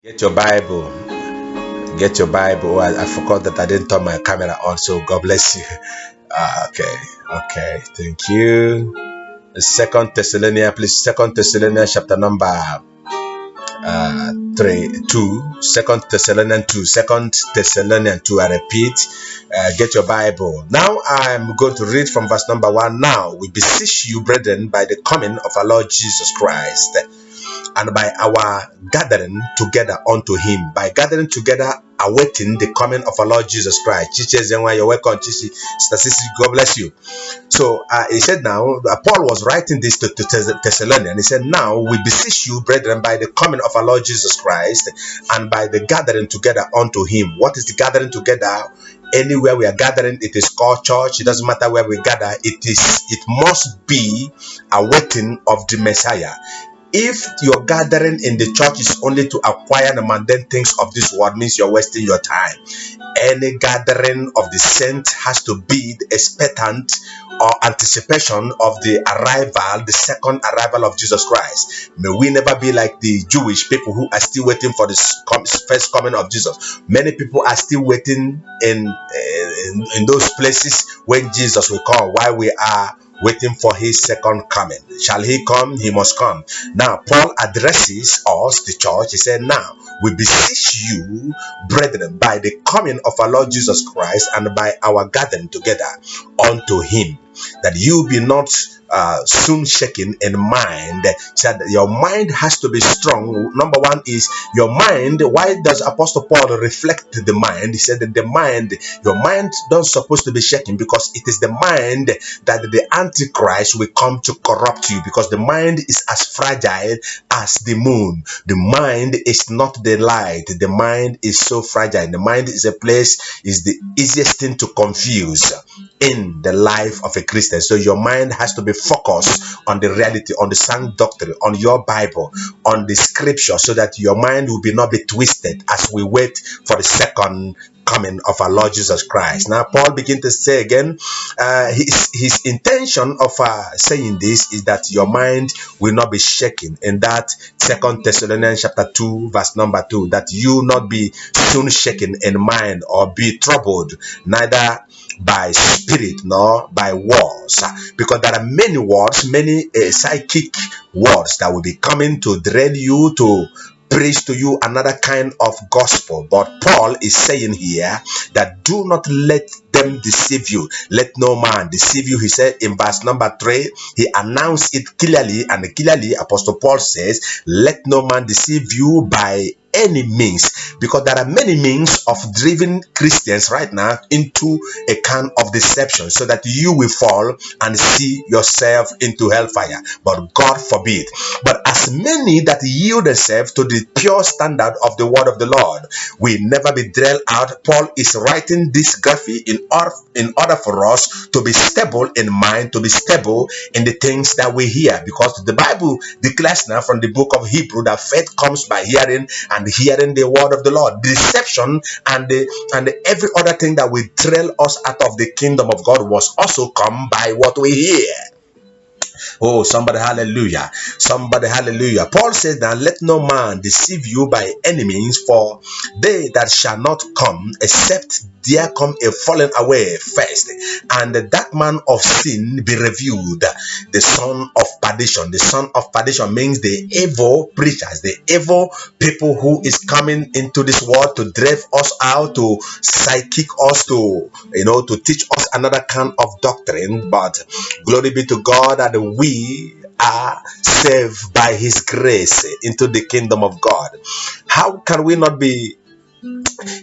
Get your Bible. Get your Bible. I forgot that I didn't turn my camera on, so God bless you. Okay. Thank you. Second Thessalonians, please. Second Thessalonians, chapter number 2. Second Thessalonians 2. Second Thessalonians 2. I repeat. Get your Bible. Now I'm going to read from verse number 1. Now we beseech you, brethren, by the coming of our Lord Jesus Christ, and by our gathering together unto him, by gathering together awaiting the coming of our Lord Jesus Christ. Chiche Zenwa, you're welcome. Chichi, Sister Sisi, God bless you. So he said now, Paul was writing this to Thessalonians. He said, now we beseech you, brethren, by the coming of our Lord Jesus Christ, and by the gathering together unto him. What is the gathering together? Anywhere we are gathering, it is called church. It doesn't matter where we gather. It must be a waiting of the Messiah. If your gathering in the church is only to acquire the mundane things of this world, means you're wasting your time. Any gathering of the saints has to be the expectant or anticipation of the arrival, the second arrival of Jesus Christ. May we never be like the Jewish people who are still waiting for the first coming of Jesus. Many people are still waiting in those places when Jesus will come, while we are waiting for his second coming. Shall he come? He must come. Now, Paul addresses us, the church. He said, now, we beseech you, brethren, by the coming of our Lord Jesus Christ and by our gathering together unto him, that you be not soon shaken in mind. Said your mind has to be strong. Number one is your mind. Why does Apostle Paul reflect the mind? He said that your mind don't supposed to be shaken, because it is the mind that the Antichrist will come to corrupt you, because the mind is as fragile as the moon. The mind is not the light. The mind is so fragile. The mind is the easiest thing to confuse in the life of a Christian. So your mind has to be focused on the reality, on the sound doctrine, on your Bible, on the scripture, so that your mind will not be twisted as we wait for the second coming of our Lord Jesus Christ. Now Paul begins to say again, his intention of saying this is that your mind will not be shaken. In that Second Thessalonians chapter 2 verse number 2, that you not be soon shaken in mind or be troubled, neither by spirit nor by words, because there are many words, many psychic words that will be coming to drain you, to preach to you another kind of gospel. But Paul is saying here that do not let them deceive you. Let no man deceive you. He said in verse number 3, he announced it clearly, and clearly Apostle Paul says, let no man deceive you by any means, because there are many means of driving Christians right now into a kind of deception, so that you will fall and see yourself into hellfire. But God forbid. But as many that yield themselves to the pure standard of the word of the Lord will never be drilled out. Paul is writing this graphic in order for us to be stable in mind, to be stable in the things that we hear, because the Bible declares now from the book of Hebrew that faith comes by hearing, and hearing the word of the Lord. Deception and every other thing that will trail us out of the kingdom of God was also come by what we hear. Oh, somebody hallelujah. Somebody hallelujah. Paul says that let no man deceive you by any means, for they that shall not come except there come a falling away first, and that man of sin be revealed, the son of perdition. The son of perdition means the evil preachers, the evil people who is coming into this world to drive us out, to psychic us, to teach us another kind of doctrine. But glory be to God that we are saved by his grace into the kingdom of God. How can we not be?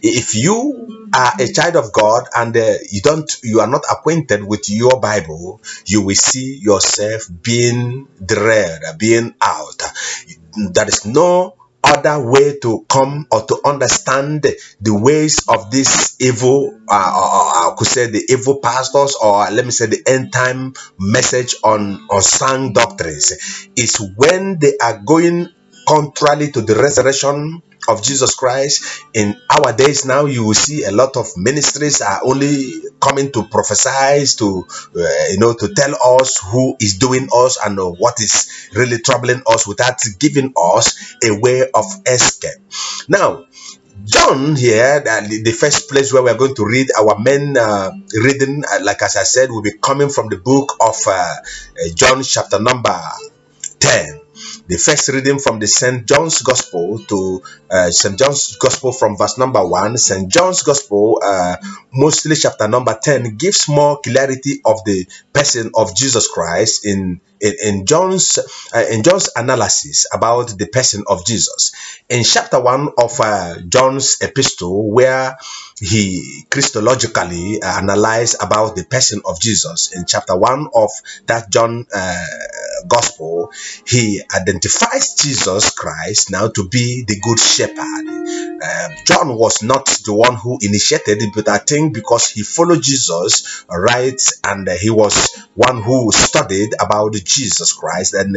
If you are a child of God and you are not acquainted with your Bible, you will see yourself being drilled, being out. There is no other way to come or to understand the ways of this evil, I could say the evil pastors, or let me say the end time message on sound doctrines, is when they are going contrary to the resurrection of Jesus Christ. In our days now, you will see a lot of ministries are only coming to prophesy, to tell us who is doing us and what is really troubling us, without giving us a way of escape. Now, John here, the first place where we're going to read our main reading, like as I said, will be coming from the book of John, chapter number 10. The first reading from the St. John's Gospel to St. John's Gospel from verse number 1. St. John's Gospel, mostly chapter number 10, gives more clarity of the person of Jesus Christ in John's analysis about the person of Jesus. In chapter 1 of John's epistle, where he Christologically analyzed about the person of Jesus, in chapter 1 of that John gospel, he identifies Jesus Christ now to be the good shepherd. John was not the one who initiated it, but I think because he followed Jesus, right, and he was one who studied about Jesus Christ, and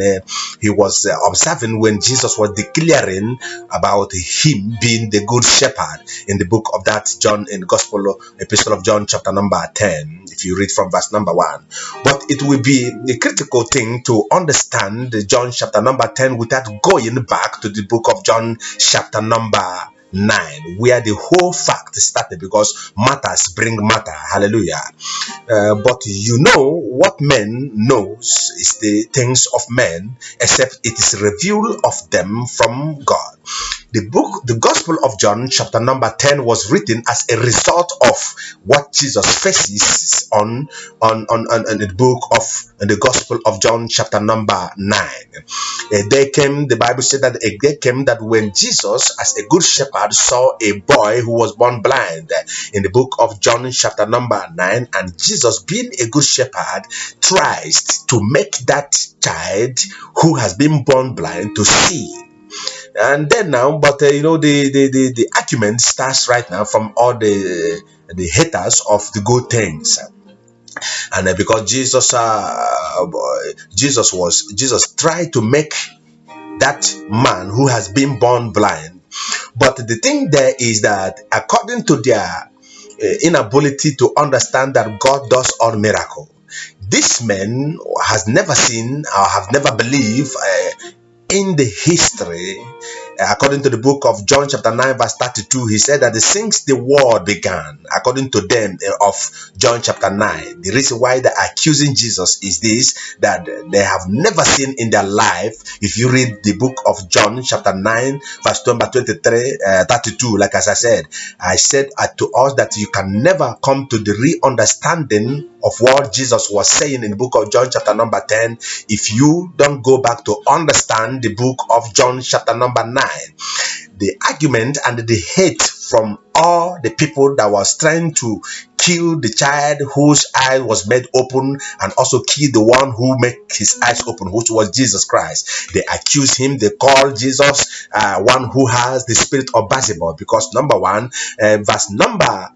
he was observing when Jesus was declaring about him being the good shepherd in the book of that John, in the Gospel Epistle of John, chapter number 10, if you read from verse number 1. But it will be a critical thing to understand John chapter number 10 without going back to the book of John chapter number 9, where the whole fact started, because matters bring matter. Hallelujah. But you know, what man knows is the things of men, except it is revealed of them from God. The Gospel of John, chapter number 10, was written as a result of what Jesus faces on the book of the Gospel of John, chapter number 9. The Bible said that a day came that when Jesus, as a good shepherd, saw a boy who was born blind, in the book of John, chapter number 9, and Jesus, being a good shepherd, tries to make that child who has been born blind to see. And then now, but the argument starts right now from all the haters of the good things. And because Jesus tried to make that man who has been born blind. But the thing there is that according to their inability to understand that God does all miracle, this man has never seen or have never believed in the history. According to the book of John chapter 9 verse 32, he said that since the world began, according to them of John chapter 9, the reason why they're accusing Jesus is this, that they have never seen in their life. If you read the book of John chapter 9 verse number 32, like as I said to us that you can never come to the real understanding of what Jesus was saying in the book of John chapter number 10 if you don't go back to understand the book of John chapter number 9. The argument and the hate from all the people that was trying to kill the child whose eye was made open, and also kill the one who made his eyes open, which was Jesus Christ. They accuse him, they call Jesus one who has the spirit of Beelzebub, because number 1, verse number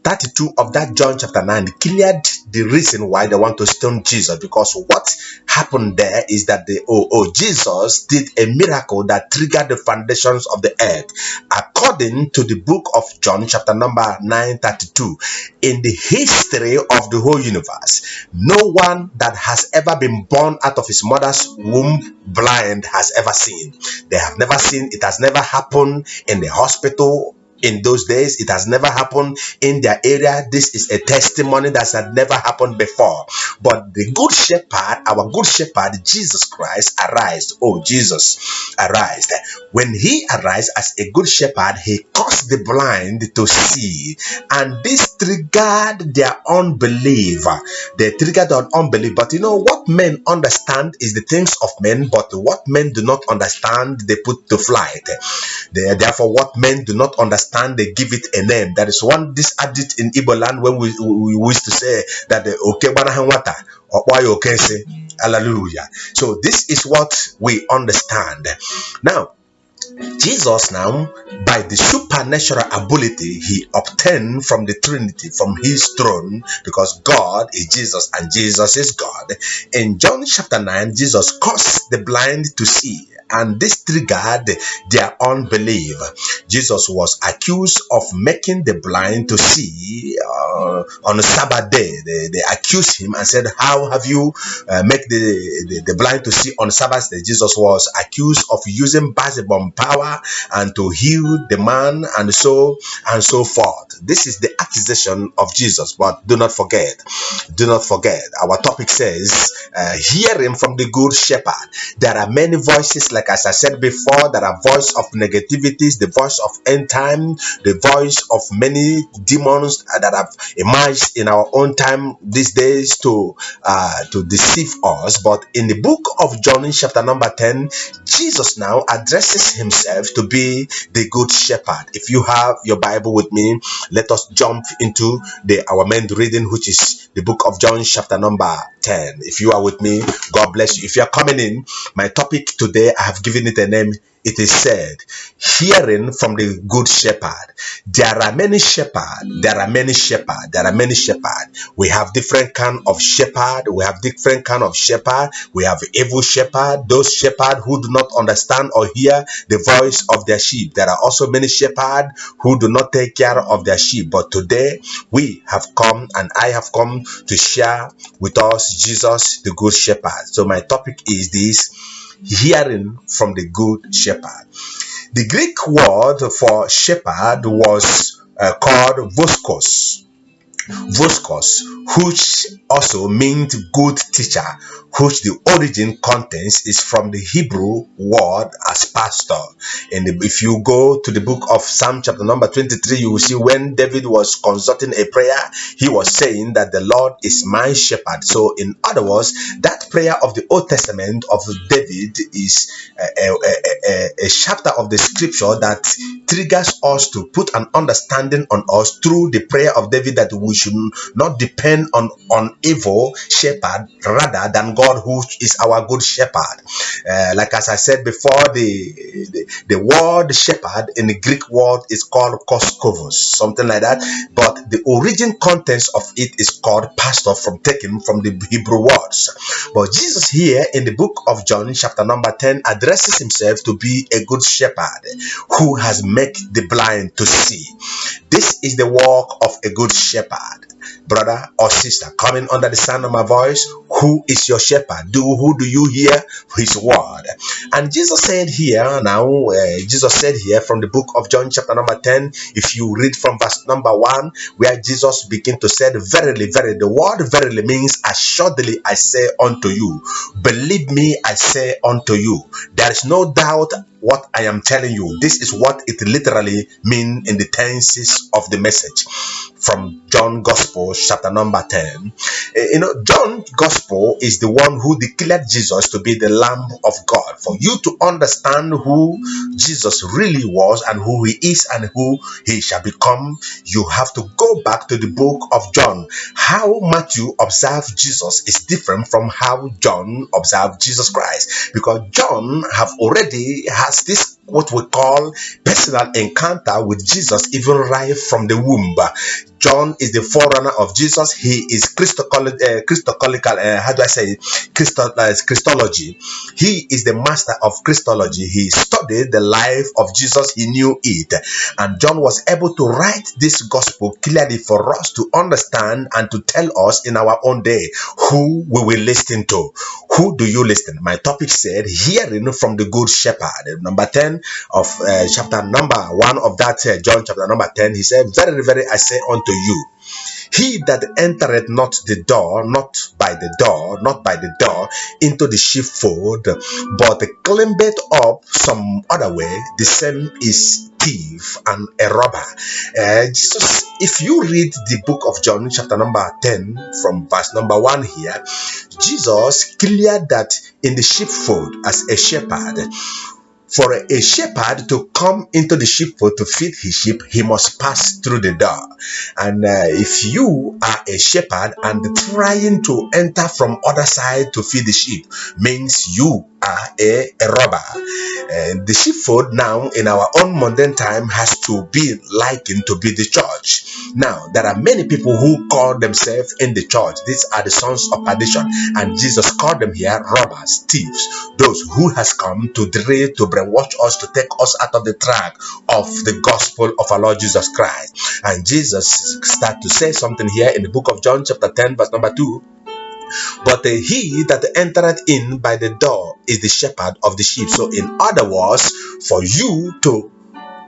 32 of that John chapter 9 cleared the reason why they want to stone Jesus, because what happened there is that Jesus did a miracle that triggered the foundations of the earth. According to the book of John chapter number 9:32, in the history of the whole universe, no one that has ever been born out of his mother's womb blind has ever seen. They have never seen. It has never happened in the hospital. In those days, it has never happened in their area. This is a testimony that had never happened before. But the good shepherd, our good shepherd, Jesus Christ, arised. Oh, Jesus arised. When he arised as a good shepherd, he caused the blind to see. And this triggered their unbelief. They triggered their unbelief. But you know what men understand is the things of men, but what men do not understand, they put to flight. Therefore, what men do not understand, they give it a name. That is one this adage in Igbo land when we used to say that okay banahawata or why okay say hallelujah. So this is what we understand. Now, Jesus now, by the supernatural ability he obtained from the Trinity, from his throne, because God is Jesus and Jesus is God. In John chapter 9, Jesus caused the blind to see, and this triggered their unbelief. Jesus was accused of making the blind to see on the Sabbath day. They accused him and said, how have you make the blind to see on Sabbath day? Jesus was accused of using Beelzebub power and to heal the man and so forth. This is the accusation of Jesus. But do not forget, our topic says hearing from the good shepherd. There are many voices, like as I said before. There are voice of negativities, the voice of end time, the voice of many demons that have emerged in our own time these days to deceive us. But in the book of John chapter number 10, Jesus now addresses himself to be the good shepherd. If you have your Bible with me, let us jump into our main reading, which is the book of John chapter number 10. If you are with me, God bless you. If you are coming in, my topic today, I have given it a name. It is said, hearing from the good shepherd. There are many shepherds. We have different kind of shepherd. We have evil shepherd, those shepherds who do not understand or hear the voice of their sheep. There are also many shepherds who do not take care of their sheep. But today we have come, and I have come to share with us Jesus, the good shepherd. So my topic is this: hearing from the good shepherd. The Greek word for shepherd was called voskos, which also means good teacher, which the origin context is from the Hebrew word as pastor. And if you go to the book of Psalm chapter number 23, you will see when David was consulting a prayer, he was saying that the Lord is my shepherd. So in other words, that prayer of the Old Testament of David is a chapter of the scripture that triggers us to put an understanding on us through the prayer of David, that we should not depend on evil shepherd rather than God, who is our good shepherd. Like as I said before, the word shepherd in the Greek word is called koskos, something like that, but the origin contents of it is called pastor, taken from the Hebrew words. But Jesus here in the book of John chapter number 10 addresses himself to be a good shepherd who has made the blind to see. This is the work of a good shepherd. Brother or sister coming under the sound of my voice, who is your shepherd? Who do you hear his word? And Jesus said here from the book of John chapter number 10, if you read from verse number 1, where Jesus began to say, verily, verily. The word verily means assuredly I say unto you. Believe me, I say unto you. There is no doubt what I am telling you. This is what it literally means in the tenses of the message from John Gospel chapter number 10. John Gospel is the one who declared Jesus to be the Lamb of God. For you to understand who Jesus really was and who he is and who he shall become, you have to go back to the book of John. How Matthew observed Jesus is different from how John observed Jesus Christ, because John has this what we call personal encounter with Jesus, even right from the womb. John is the forerunner of Jesus. He is Christological, Christology. He is the master of Christology. He studied the life of Jesus. He knew it. And John was able to write this gospel clearly for us to understand and to tell us in our own day who we will listen to. Who do you listen? My topic said, hearing from the good shepherd. Number 10 of chapter number 1 of that John chapter number 10, he said, very, very, I say unto you, he that entereth not by the door into the sheepfold, but climbeth up some other way, the same is thief and a robber. Jesus, if you read the book of John chapter number 10 from verse number 1 here, Jesus cleared that in the sheepfold as a shepherd, for a shepherd to come into the sheepfold to feed his sheep, he must pass through the door. And if you are a shepherd and trying to enter from other side to feed the sheep, means you are a robber. The sheepfold now in our own modern time has to be likened to be the church. church. Now, there are many people who call themselves in the church. These are the sons of perdition, and Jesus called them here robbers, thieves, those who has come to derail, to brainwash us, to take us out of the track of the gospel of our Lord Jesus Christ. And Jesus start to say something here in the book of John chapter 10 verse number 2. But he that entereth in by the door is the shepherd of the sheep. So in other words, for you to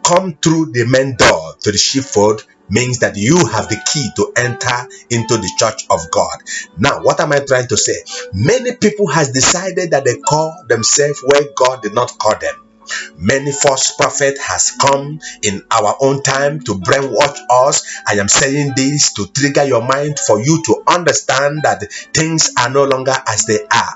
come through the main door to the sheepfold means that you have the key to enter into the church of God. Now, what am I trying to say? Many people has decided that they call themselves where God did not call them. Many false prophet has come in our own time to brainwash us. I am saying this to trigger your mind for you to understand that things are no longer as they are.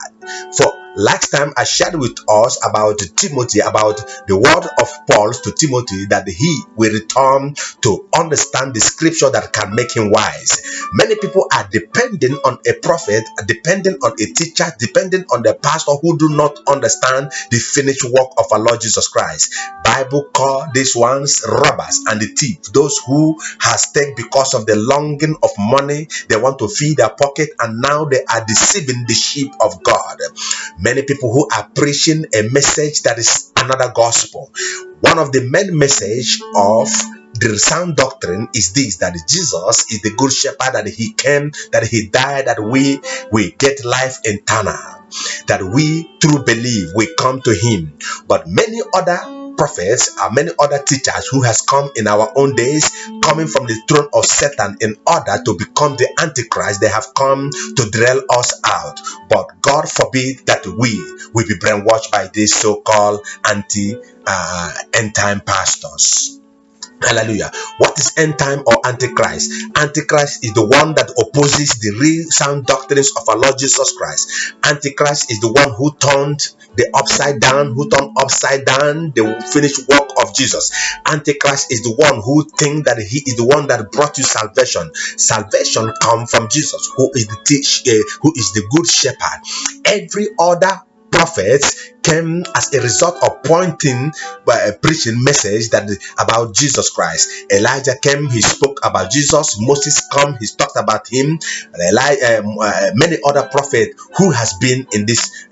For last time I shared with us about Timothy, about the word of Paul to Timothy, that he will return to understand the scripture that can make him wise. Many people are depending on a prophet, depending on a teacher, depending on the pastor who do not understand the finished work of our Lord Jesus Christ. Bible call these ones robbers and the thief, those who has taken because of the longing of money. They want to feed their pocket, and now they are deceiving the sheep of God. Many people who are preaching a message that is another gospel. One of the main message of the sound doctrine is this, that Jesus is the good shepherd, that he came, that he died, that we get life eternal, that we through belief we come to him. But many other prophets and many other teachers who has come in our own days, coming from the throne of Satan in order to become the Antichrist, they have come to drill us out. But God forbid that we will be brainwashed by these so-called end time pastors. Hallelujah. What is end time or Antichrist? Antichrist is the one that opposes the real sound doctrines of our Lord Jesus Christ. Antichrist is the one who turned the upside down, the finished work of Jesus. Antichrist is the one who think that he is the one that brought you salvation. Salvation comes from Jesus, who is the good shepherd. Every other prophets came as a result of pointing by a preaching message that about Jesus Christ. Elijah came, he spoke about Jesus. Moses come, he talked about him. Many other prophets who has been in this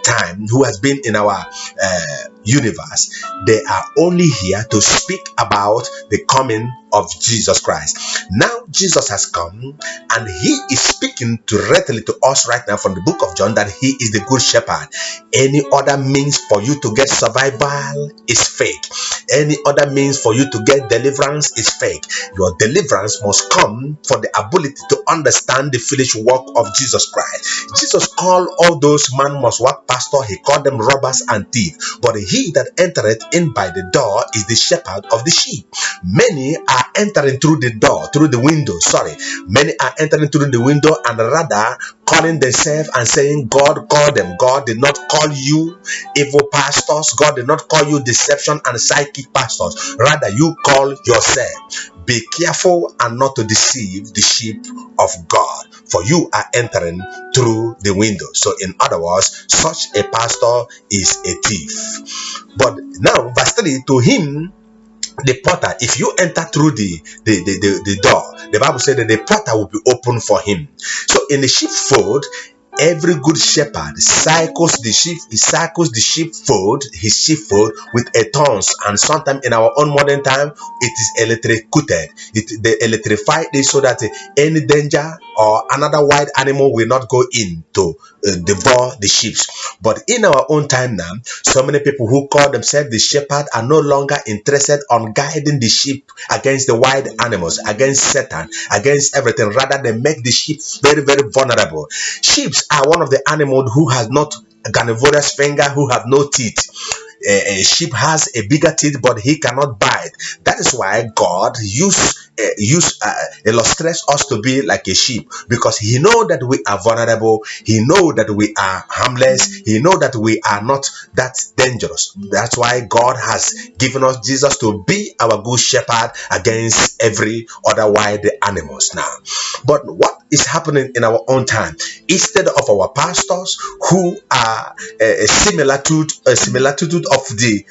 time, who has been in our universe, they are only here to speak about the coming of Jesus Christ. Now Jesus has come, and he is speaking directly to us right now from the book of John, that he is the good shepherd. Any other means for you to get survival is fake. Any other means for you to get deliverance is fake. Your deliverance must come for the ability to understand the finished work of Jesus Christ. Jesus called all those man must work pastor, he called them robbers and thieves. But he that entereth in by the door is the shepherd of the sheep. Many are entering through the door, through the window. Many are entering through the window and rather calling themselves and saying God called them. God did not call you evil pastors. God did not call you deception and psychic pastors. Rather, you call yourself. Be careful and not to deceive the sheep of God, for you are entering through the window. So in other words, such a pastor is a thief. But now verse 3, to him the porter, if you enter through the door, the Bible said that the porter will be open for him. So in the sheepfold, every good shepherd cycles the sheepfold, his sheepfold with a thorns, and sometimes in our own modern time it is electrocuted. They electrify it so that any danger or another wild animal will not go in to devour the sheep. But in our own time now, so many people who call themselves the shepherd are no longer interested on guiding the sheep against the wild animals, against Satan, against everything. Rather, they make the sheep very, very vulnerable. Sheep are one of the animals who has not a carnivorous finger, who have no teeth. A sheep has a bigger teeth, but he cannot bite. That is why God illustrates us to be like a sheep, because he know that we are vulnerable, he know that we are harmless, he know that we are not that dangerous. That's why God has given us Jesus to be our good shepherd against every other wild animals now. But what is happening in our own time? Instead of our pastors who are a similitude of the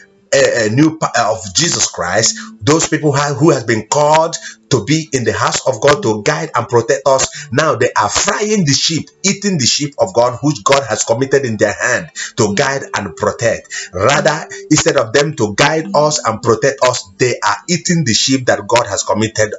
new of Jesus Christ, those people who has been called to be in the house of God to guide and protect us. Now they are frying the sheep, eating the sheep of God, which God has committed in their hand to guide and protect. Rather, instead of them to guide us and protect us, they are eating the sheep that God has committed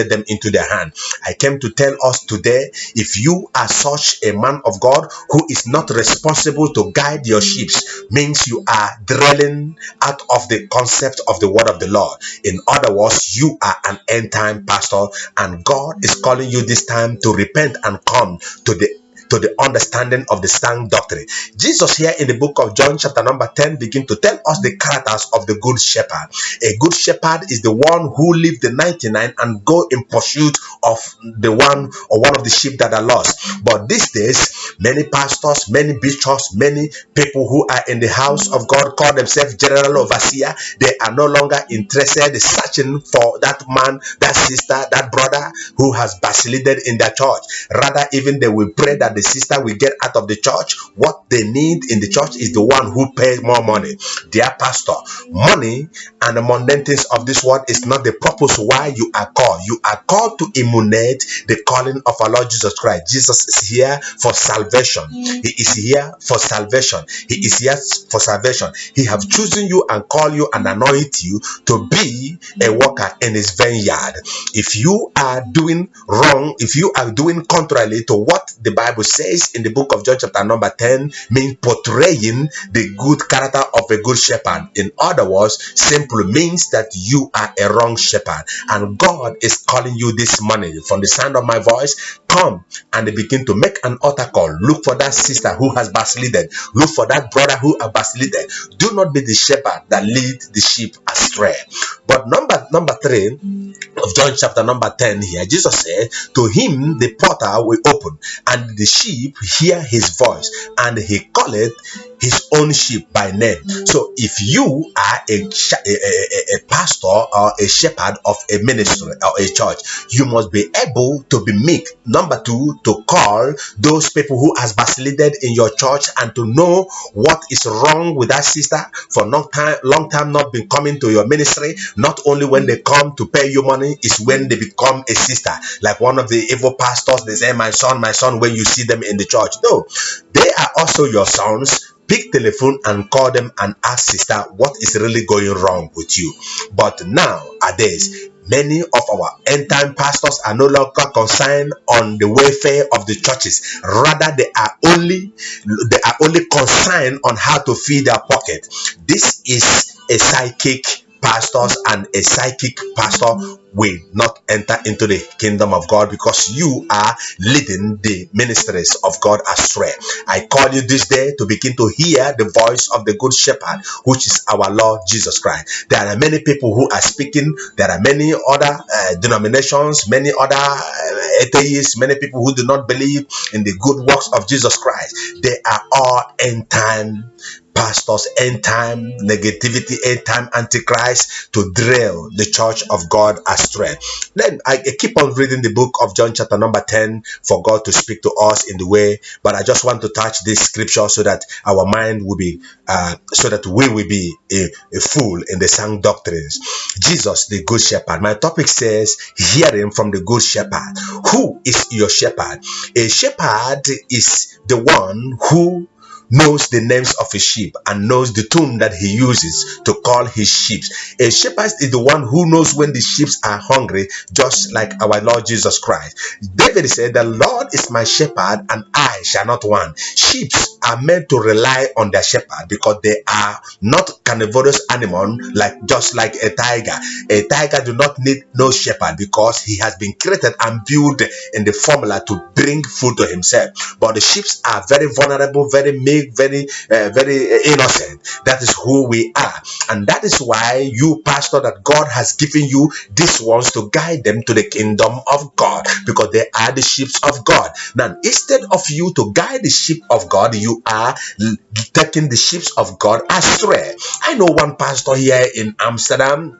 them into their hand. I came to tell us today, if you are such a man of God who is not responsible to guide your sheep, means you are drilling out of the concept of the word of the Lord. In other words, you are an end time pastor, and God is calling you this time to repent and come to the understanding of the sound doctrine. Jesus here in the book of John chapter number 10 begin to tell us the characters of the good shepherd. A good shepherd is the one who leave the 99 and go in pursuit of the one or one of the sheep that are lost. But these days, many pastors, many bishops, many people who are in the house of God call themselves general overseer. They are no longer interested in searching for that man, that sister, that brother who has vacillated in their church. Rather, even they will pray that the sister will get out of the church. What they need in the church is the one who pays more money. Dear pastor, money and the mundane things of this world is not the purpose why you are called. You are called to emulate the calling of our Lord Jesus Christ. Jesus is here for salvation. He is here for salvation. He is here for salvation. He have chosen you and called you and anoint you to be a worker in his vineyard. If you are doing wrong, if you are doing contrary to what the Bible says in the book of John chapter number 10, means portraying the good character of a good shepherd. In other words, simply means that you are a wrong shepherd, and God is calling you this morning from the sound of my voice. Come and begin to make an altar call. Look for that sister who has vacillated. Look for that brother who has vacillated. Do not be the shepherd that lead the sheep astray. But number 3 of John chapter number 10 here, Jesus said, to him the portal will open, and the sheep hear his voice, and he calleth his own sheep by name. So if you are a pastor or a shepherd of a ministry or a church, you must be able to be meek. Number 2, to call those people who has vacillated in your church and to know what is wrong with that sister for long time not been coming to your ministry. Not only when they come to pay you money, is when they become a sister. Like one of the evil pastors, they say, my son, when you see them in the church. No, they are also your sons. Pick telephone and call them and ask sister what is really going wrong with you. But nowadays, many of our end time pastors are no longer concerned on the welfare of the churches. Rather, they are only concerned on how to feed their pocket. This is a psychic pastors, and a psychic pastor will not enter into the kingdom of God, because you are leading the ministries of God astray. I call you this day to begin to hear the voice of the good shepherd, which is our Lord Jesus Christ. There are many people who are speaking. There are many other denominations, many other atheists, many people who do not believe in the good works of Jesus Christ. They are all end time pastors, end time negativity, end time antichrist, to drill the church of God astray. Then I keep on reading the book of John chapter number 10 for God to speak to us in the way, but I just want to touch this scripture so that our mind will be so that we will be a fool in the sound doctrines. Jesus the good shepherd. My topic says hearing from the good shepherd. Who is your shepherd? A shepherd is the one who knows the names of his sheep and knows the tune that he uses to call his sheep. A shepherd is the one who knows when the sheep are hungry, just like our Lord Jesus Christ. David said, the Lord is my shepherd and I shall not want. Sheep are meant to rely on their shepherd because they are not carnivorous animal, just like a tiger. A tiger do not need no shepherd because he has been created and built in the formula to bring food to himself. But the sheep are very vulnerable, very meek, very innocent. That is who we are, and that is why you, pastor, that God has given you these ones to guide them to the kingdom of God, because they are the sheep of God. Now, instead of you to guide the sheep of God, you are taking the sheep of God astray. I know one pastor here in Amsterdam.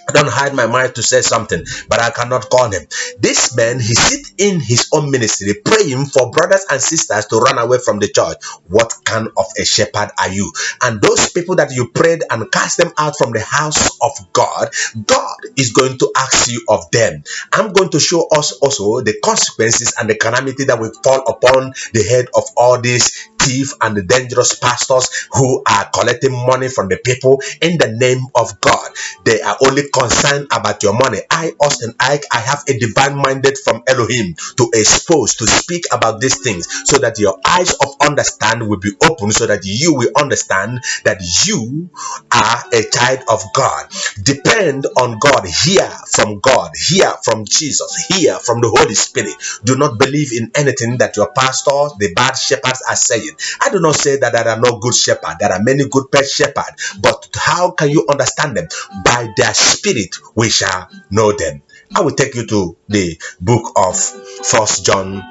I don't hide my mind to say something, but I cannot call him. This man, he sit in his own ministry praying for brothers and sisters to run away from the church. What kind of a shepherd are you? And those people that you prayed and cast them out from the house of God, God is going to ask you of them. I'm going to show us also the consequences and the calamity that will fall upon the head of all these thief and the dangerous pastors who are collecting money from the people in the name of God. They are only concerned about your money. I, Austin Ike, I have a divine mandate from Elohim to expose, to speak about these things so that your eyes of understanding will be open, so that you will understand that you are a child of God. Depend on God. Hear from God. Hear from Jesus. Hear from the Holy Spirit. Do not believe in anything that your pastors, the bad shepherds, are saying. I do not say that there are no good shepherds. There are many good pet shepherds. But how can you understand them? By their spirit we shall know them. I will take you to the book of First John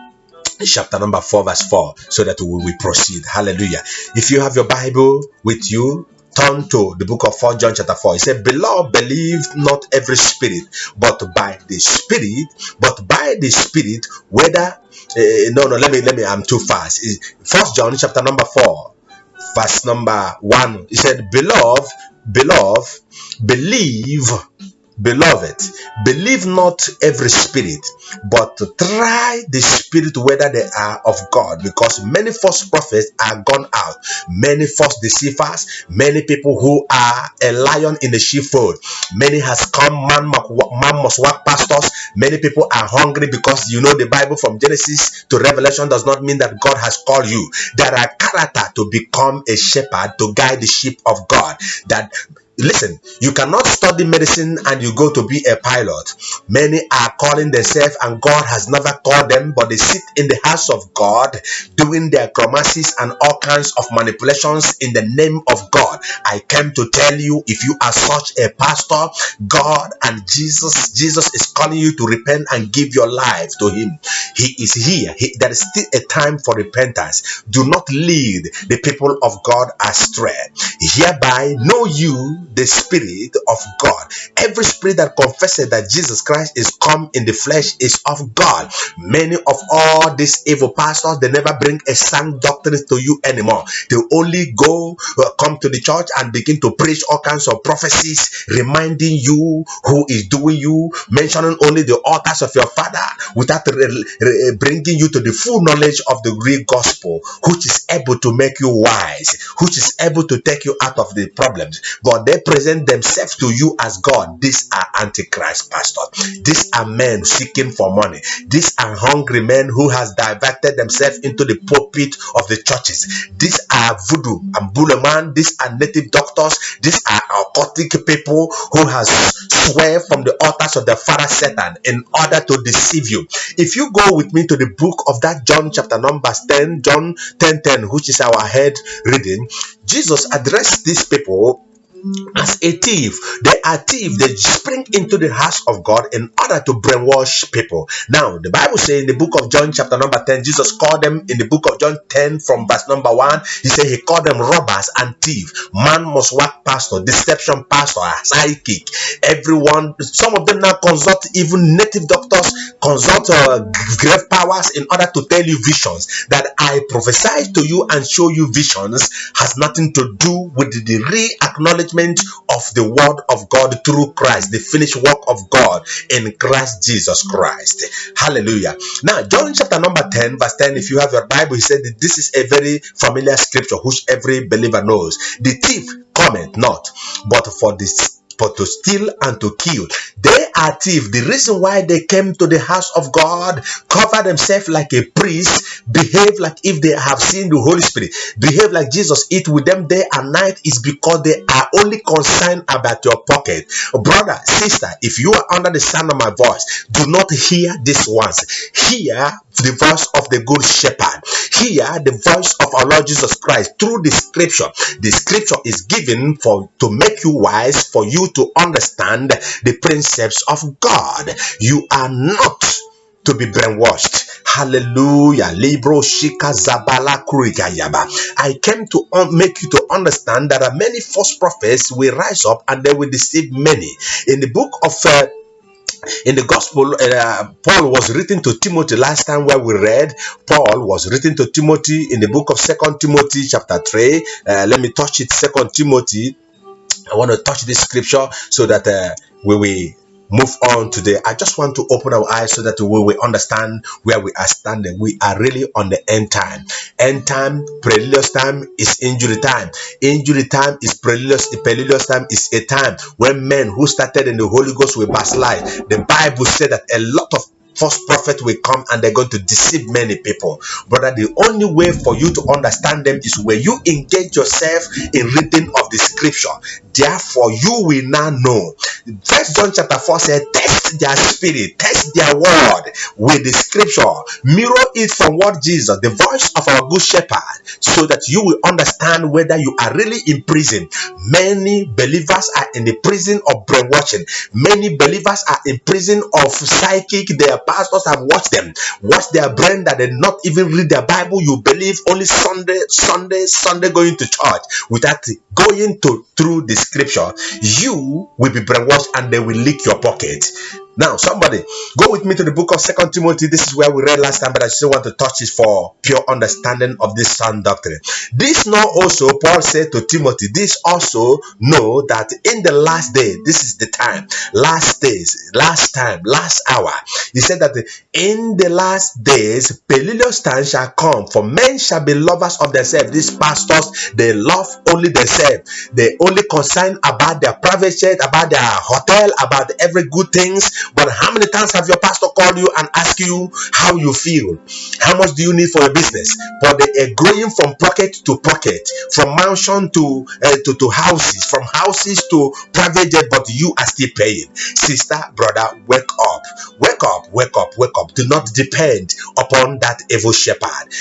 chapter number 4 verse 4 so that we will proceed. Hallelujah. If you have your Bible with you, turn to the book of 4 John chapter 4. It said, beloved, believe not every spirit, but by the spirit, whether let me I'm too fast. First John chapter number 4 verse number 1. He said, beloved, believe. Beloved, believe not every spirit, but try the spirit whether they are of God, because many false prophets are gone out, many false deceivers, many people who are a lion in the sheepfold. Many has come, man must work pastors. Many people are hungry, because you know the Bible from Genesis to Revelation does not mean that God has called you. There are character to become a shepherd, to guide the sheep of God. That Listen, you cannot study medicine and you go to be a pilot. Many are calling themselves and God has never called them, but they sit in the house of God doing their chromacies and all kinds of manipulations in the name of God. I came to tell you, if you are such a pastor, God and Jesus is calling you to repent and give your life to Him. He is here. There is still a time for repentance. Do not lead the people of God astray. Hereby know you the Spirit of God. Every spirit that confesses that Jesus Christ is come in the flesh is of God. Many of all these evil pastors, they never bring a sound doctrine to you anymore. They only come to the church and begin to preach all kinds of prophecies, reminding you who is doing you, mentioning only the altars of your father, without bringing you to the full knowledge of the real gospel, which is able to make you wise, which is able to take you out of the problems. But they present themselves to you as God. These are antichrist pastors. These are men seeking for money. These are hungry men who has diverted themselves into the pulpit of the churches. These are voodoo and bullman. These are native doctors. These are occultic people who has swear from the altars of the father Satan in order to deceive you. If you go with me to the book of that John chapter number 10, John 10:10, which is our head reading, Jesus addressed these people as a thief. They are thieves. They spring into the house of God in order to brainwash people. Now, the Bible says in the book of John chapter number 10, Jesus called them in the book of John 10 from verse number 1. He said he called them robbers and thieves. Man must work pastor, deception pastor, psychic. Everyone, some of them now consult even native doctors, consult grave powers in order to tell you visions. That I prophesy to you and show you visions has nothing to do with the re-acknowledgement of the word of God through Christ, the finished work of God in Christ Jesus Christ. Hallelujah. Now, John chapter number 10 verse 10, if you have your Bible, he said that this is a very familiar scripture which every believer knows. The thief cometh not but to steal and to kill. They are thieves. The reason why they came to the house of God, cover themselves like a priest, behave like if they have seen the Holy Spirit, behave like Jesus, eat with them day and night, is because they are only concerned about your pocket. Brother, sister, if you are under the sound of my voice, do not hear this once. Hear the voice of the good shepherd. Hear the voice of our Lord Jesus Christ through the scripture. The scripture is given to make you wise, for you to understand the precepts of God. You are not to be brainwashed. Hallelujah. Libro Shika Zabala Kurigayaba. I came to make you to understand that many false prophets will rise up and they will deceive many. In the book of in the gospel, Paul was written to Timothy last time where we read. Paul was written to Timothy in the book of Second Timothy chapter 3. Let me touch it. Second Timothy. I want to touch this scripture so that we will move on today. I just want to open our eyes so that we will understand where we are standing. We are really on the end time. End time, perilous time is injury time. Injury time is perilous. The perilous time is a time when men who started in the Holy Ghost will backslide. The Bible said that a lot of false prophet will come and they're going to deceive many people. Brother, the only way for you to understand them is when you engage yourself in reading of the scripture. Therefore, you will now know. First John chapter 4 said, test their spirit, test their word with the scripture. Mirror it from what Jesus, the voice of our good shepherd, so that you will understand whether you are really in prison. Many believers are in the prison of brainwashing. Many believers are in prison of psychic. Their pastors have watched them, watch their brain that they not even read their Bible. You believe only Sunday going to church without going through the scripture. You will be brainwashed and they will lick your pocket. Now, somebody go with me to the book of Second Timothy. This is where we read last time, but I still want to touch it for pure understanding of this sound doctrine. This know also, Paul said to Timothy, this also know that in the last day, this is the time, last days, last time, last hour. He said that in the last days, perilous times shall come, for men shall be lovers of themselves. These pastors, they love only themselves. They only concern about their private jet, about their hotel, about every good things. But how many times have your pastor called you and asked you how you feel? How much do you need for your business? But they are growing from pocket to pocket, from mansion to houses, from houses to private jet, but you are still paying. Sister, brother, wake up. Wake up, wake up, wake up. Do not depend upon that evil shepherd.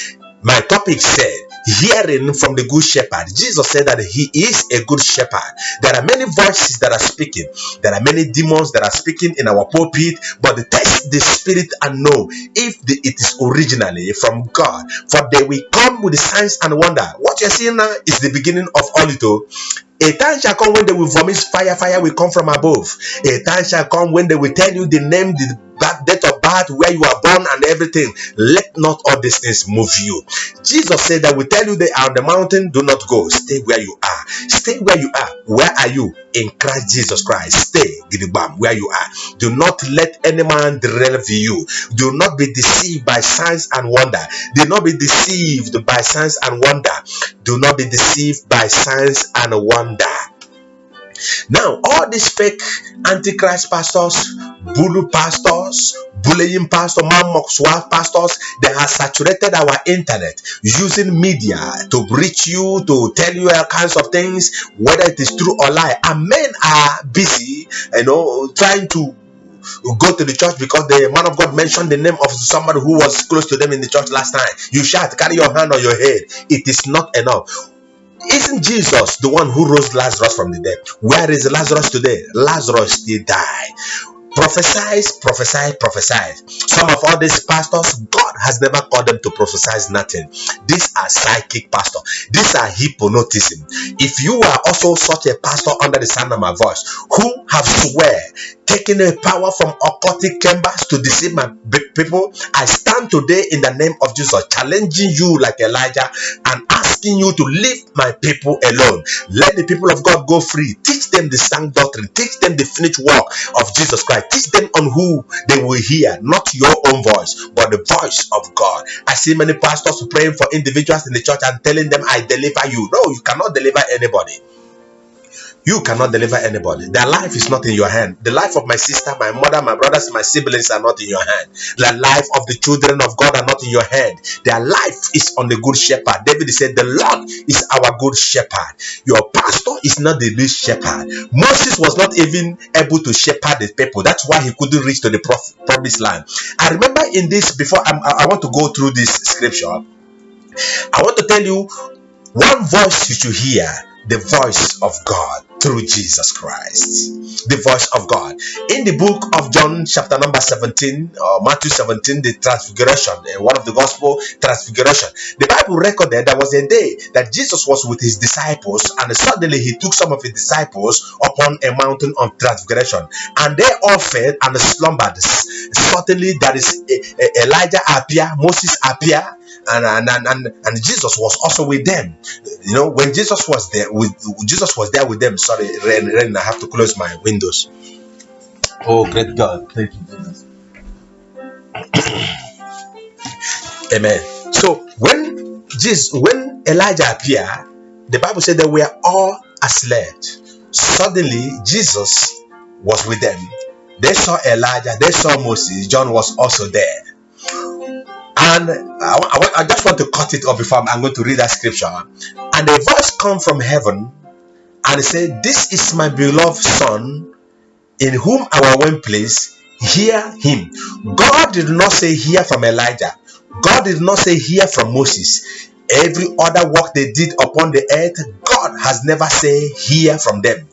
My topic said, hearing from the good shepherd. Jesus said that he is a good shepherd. There are many voices that are speaking. There are many demons that are speaking in our pulpit, but test the spirit and know if it is originally from God. For they will come with the signs and wonder. What you're seeing now is the beginning of all it all. A time shall come when they will vomit fire. Fire will come from above. A time shall come when they will tell you the name, the date of birth, where you are born, and everything. Let not all these things move you. Jesus said that we tell you they are on the mountain, do not go. Stay where you are. Stay where you are. Where are you? In Christ Jesus Christ. Stay, Gidibam, where you are. Do not let any man derail you. Do not be deceived by signs and wonder. Do not be deceived by signs and wonder. Do not be deceived by signs and wonder. Now, all these fake antichrist pastors, bully pastors, bullying pastors, man pastors, they have saturated our internet using media to reach you, to tell you all kinds of things, whether it is true or lie. And men are busy, trying to go to the church because the man of God mentioned the name of somebody who was close to them in the church last time. You shout, carry your hand on your head. It is not enough. Isn't Jesus the one who rose Lazarus from the dead? Where is Lazarus today? Lazarus still died. Prophesy. Some of all these pastors, God has never called them to prophesy nothing. These are psychic pastors. These are hypnotism. If you are also such a pastor under the sound of my voice, who have swear, taking a power from occultic chambers to deceive my people, I stand today in the name of Jesus, challenging you like Elijah and asking you to leave my people alone. Let the people of God go free. Teach them the sound doctrine. Teach them the finished work of Jesus Christ. Teach them on who they will hear, not your own voice, but the voice of God. I see many pastors praying for individuals in the church and telling them, I deliver you. No, you cannot deliver anybody. You cannot deliver anybody. Their life is not in your hand. The life of my sister, my mother, my brothers, my siblings are not in your hand. The life of the children of God are not in your hand. Their life is on the good shepherd. David said, the Lord is our good shepherd. Your pastor is not the good shepherd. Moses was not even able to shepherd the people. That's why he couldn't reach to the promised land. I remember in this, before I want to go through this scripture, I want to tell you one voice you should hear. The voice of God through Jesus Christ. The voice of God. In the book of John chapter number 17 or Matthew 17, the transfiguration, one of the gospel, transfiguration. The Bible recorded there was a day that Jesus was with his disciples, and suddenly he took some of his disciples upon a mountain of transfiguration, and they all fed and slumbered. Suddenly there is Elijah appear, Moses appear, and Jesus was also with them. You know, when Jesus was there with them. Sorry, Ren, I have to close my windows. Oh, great God, thank you, Jesus. Amen. So when Elijah appeared, the Bible said that we are all asleep. Suddenly Jesus was with them. They saw Elijah, they saw Moses. John was also there. And I just want to cut it off before I'm going to read that scripture. And a voice come from heaven and said, "This is my beloved son, in whom I will please, hear him." God did not say hear from Elijah. God did not say hear from Moses. Every other work they did upon the earth, God has never said hear from them.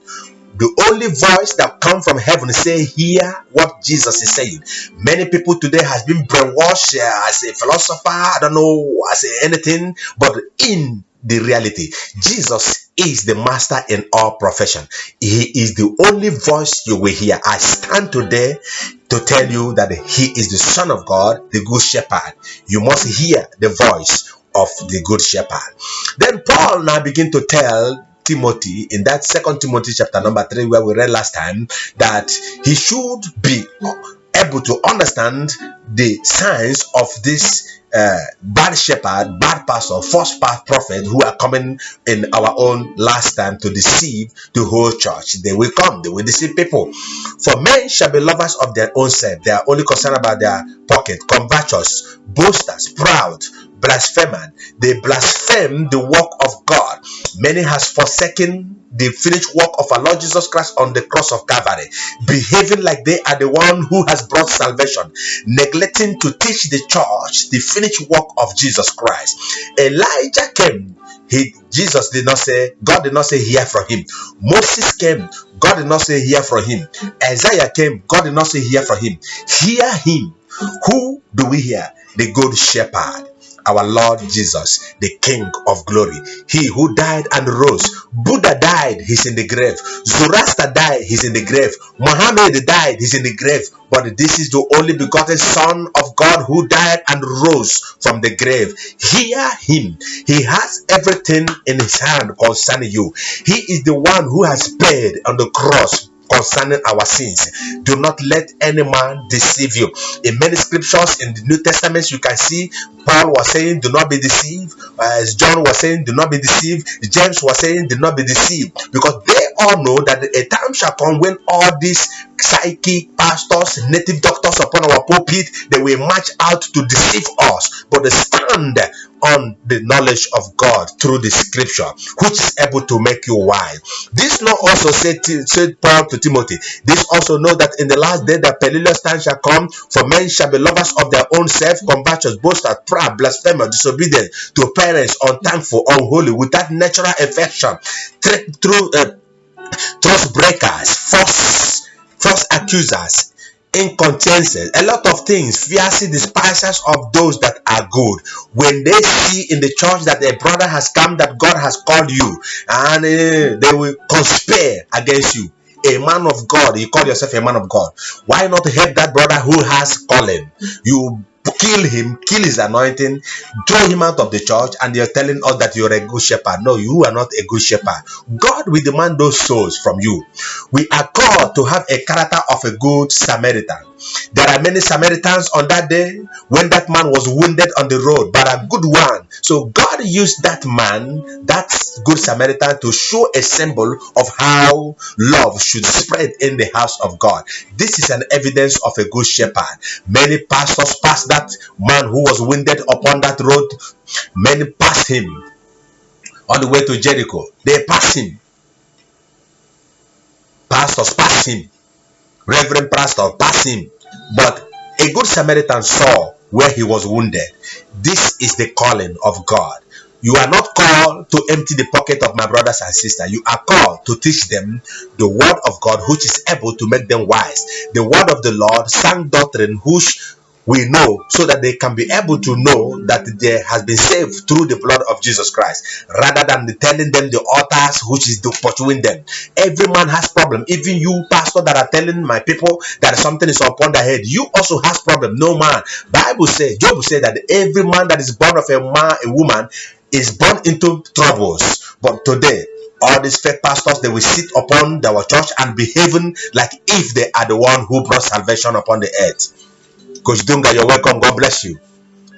The only voice that comes from heaven say hear what Jesus is saying. Many people today has been brainwashed as a philosopher, I don't know, as anything, but in the reality, Jesus is the master in all profession. He is the only voice you will hear. I stand today to tell you that he is the Son of God, the Good Shepherd. You must hear the voice of the Good Shepherd. Then Paul now begin to tell Timothy in that 2 Timothy chapter number 3, where we read last time, that he should be able to understand the signs of this bad shepherd, bad pastor, false prophet who are coming in our own last time to deceive the whole church. They will come, they will deceive people. For men shall be lovers of their own self. They are only concerned about their pocket, covetous, boasters, proud, blasphemers. They blaspheme the work of God. Many has forsaken the finished work of our Lord Jesus Christ on the cross of Calvary, behaving like they are the one who has brought salvation, neglecting to teach the church the finished work of Jesus Christ. Elijah came. Jesus did not say, God did not say hear from him. Moses came, God did not say hear from him. Isaiah came, God did not say hear from him. Hear him. Who do we hear? The Good Shepherd, our Lord Jesus, the King of glory. He who died and rose. Buddha died, he's in the grave. Zoroaster died, he's in the grave. Muhammad died, he's in the grave. But this is the only begotten Son of God who died and rose from the grave. Hear him. He has everything in his hand concerning you. He is the one who has paid on the cross concerning our sins. Do not let any man deceive you. In many scriptures in the New Testament, you can see Paul was saying, do not be deceived. As John was saying, do not be deceived. James was saying, do not be deceived. Because they all know that a time shall come when all these psychic pastors, native doctors upon our pulpit, they will march out to deceive us. But they stand on the knowledge of God through the scripture, which is able to make you wise. This law also said Paul to Timothy, this also know that in the last day that perilous time shall come, for men shall be lovers of their own self, covetous, boasters, proud, blasphemers, disobedient to parents, unthankful, unholy, without natural affection, trust breakers, false accusers, incontinences, a lot of things, fierce despisers of those that are good. When they see in the church that a brother has come, that God has called you, and they will conspire against you. A man of God, you call yourself a man of God. Why not help that brother who has calling? You kill him, kill his anointing, throw him out of the church, and you're telling us that you're a good shepherd. No, you are not a good shepherd. God will demand those souls from you. We are called to have a character of a good Samaritan. There are many Samaritans on that day when that man was wounded on the road, but a good one. So God used that man, that good Samaritan, to show a symbol of how love should spread in the house of God. This is an evidence of a good shepherd. Many pastors passed that man who was wounded upon that road. Many passed him on the way to Jericho. They passed him. Pastors passed him. Reverend pastor passed him. But a good Samaritan saw where he was wounded. This is the calling of God. You are not called called to empty the pocket of my brothers and sisters. You are called to teach them the word of God, which is able to make them wise. The word of the Lord, sound doctrine, which we know, so that they can be able to know that they has been saved through the blood of Jesus Christ, rather than telling them the authors which is pursuing them. Every man has problem. Even you, pastor, that are telling my people that something is upon their head, you also has problem. No man. Bible says, Job said that every man that is born of a man, a woman, is born into troubles. But today, all these fake pastors, they will sit upon our church and behaving like if they are the one who brought salvation upon the earth. Coach Dunga, you're welcome. God bless you.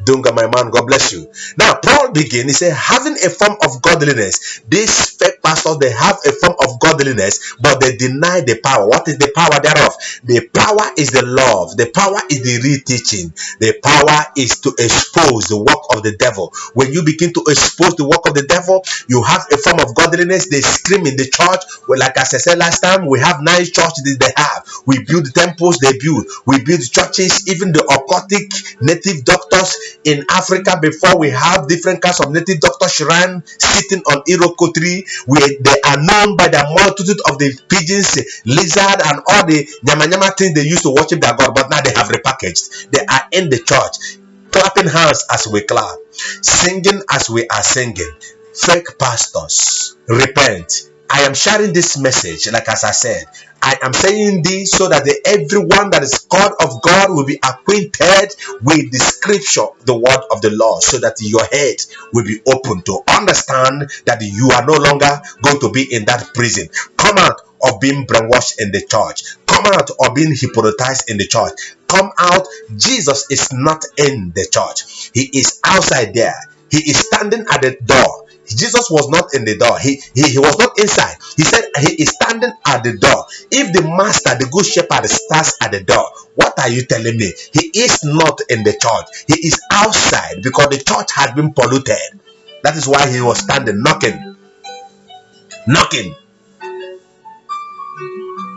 Dunga, my man, God bless you. Now, Paul begin, he said, having a form of godliness. These fake pastors, they have a form of godliness, but they deny the power. What is the power thereof? The power is the love. The power is the real teaching. The power is to expose the work of the devil. When you begin to expose the work of the devil, you have a form of godliness. They scream in the church. Well, like I said last time, we have nice churches they have. We build temples, they build. We build churches, even the occultic native doctors in Africa. Before, we have different kinds of native doctor shrine sitting on Iroko tree, where they are known by the multitude of the pigeons, lizard, and all the nyama things they used to worship their god. But now they have repackaged. They are in the church, clapping hands as we clap, singing as we are singing. Fake pastors, repent. I am sharing this message, like as I said, I am saying this so that everyone that is called of God will be acquainted with the scripture, the word of the Lord, so that your head will be open to understand that you are no longer going to be in that prison. Come out of being brainwashed in the church. Come out of being hypnotized in the church. Come out. Jesus is not in the church. He is outside there. He is standing at the door. Jesus was not in the door. He was not inside. He said he is standing at the door. If the master, the good shepherd, stands at the door, what are you telling me? He is not in the church. He is outside because the church has been polluted. That is why he was standing, knocking.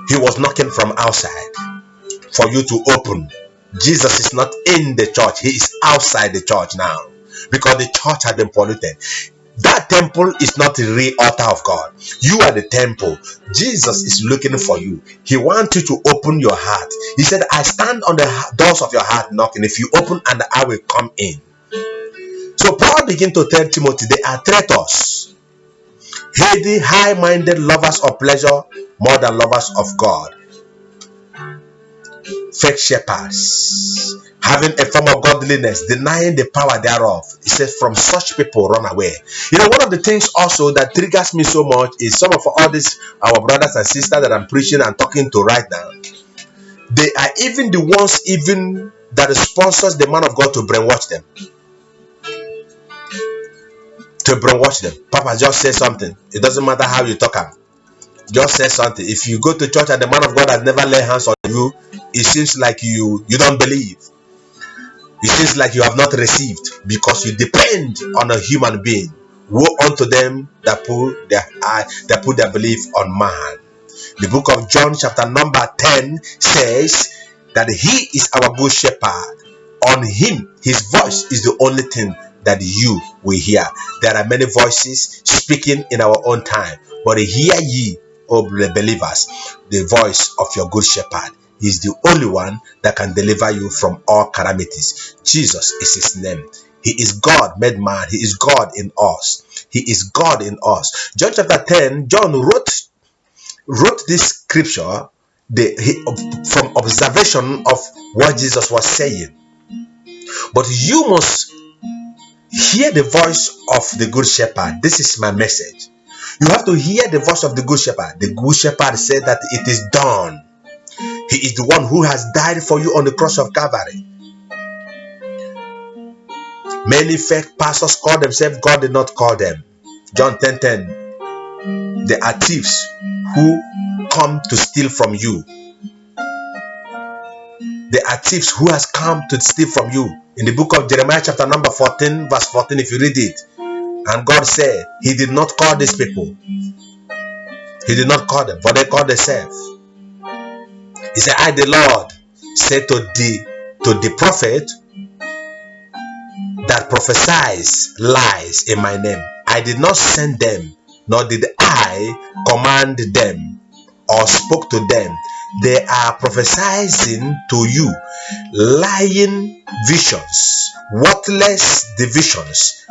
He was knocking from outside for you to open. Jesus is not in the church. He is outside the church now because the church has been polluted. That temple is not the real altar of God. You are the temple. Jesus is looking for you. He wants you to open your heart. He said, I stand on the doors of your heart knocking. If you open, and I will come in. So Paul began to tell Timothy, they are traitors, heady, high-minded, lovers of pleasure more than lovers of God. Fake shepherds, having a form of godliness, denying the power thereof. He says, from such people run away. You know, one of the things also that triggers me so much is some of all these our brothers and sisters that I'm preaching and talking to right now. They are even the ones even that sponsors the man of God to brainwash them. Papa, just say something. It doesn't matter how you talk him. Just say something. If you go to church and the man of God has never laid hands on you, it seems like you don't believe. It seems like you have not received because you depend on a human being. Woe unto them that put their belief on man. The book of John chapter number 10 says that he is our good shepherd. On him, his voice is the only thing that you will hear. There are many voices speaking in our own time, but hear ye, O believers, the voice of your good shepherd. He is the only one that can deliver you from all calamities. Jesus is his name. He is God made man. He is God in us. He is God in us. John chapter 10, John wrote this scripture from observation of what Jesus was saying. But you must hear the voice of the good shepherd. This is my message. You have to hear the voice of the good shepherd. The good shepherd said that it is done. He is the one who has died for you on the cross of Calvary. Many fake pastors call themselves, God did not call them. John 10:10. They are thieves who come to steal from you. They are thieves who has come to steal from you. In the book of Jeremiah chapter number 14, verse 14, if you read it, and God said, he did not call these people. He did not call them, for they called themselves. He said, I, the Lord, said to the prophet that prophesies lies in my name. I I did not send them, nor did I command them or spoke to them. They are prophesying to you lying visions, worthless divisions.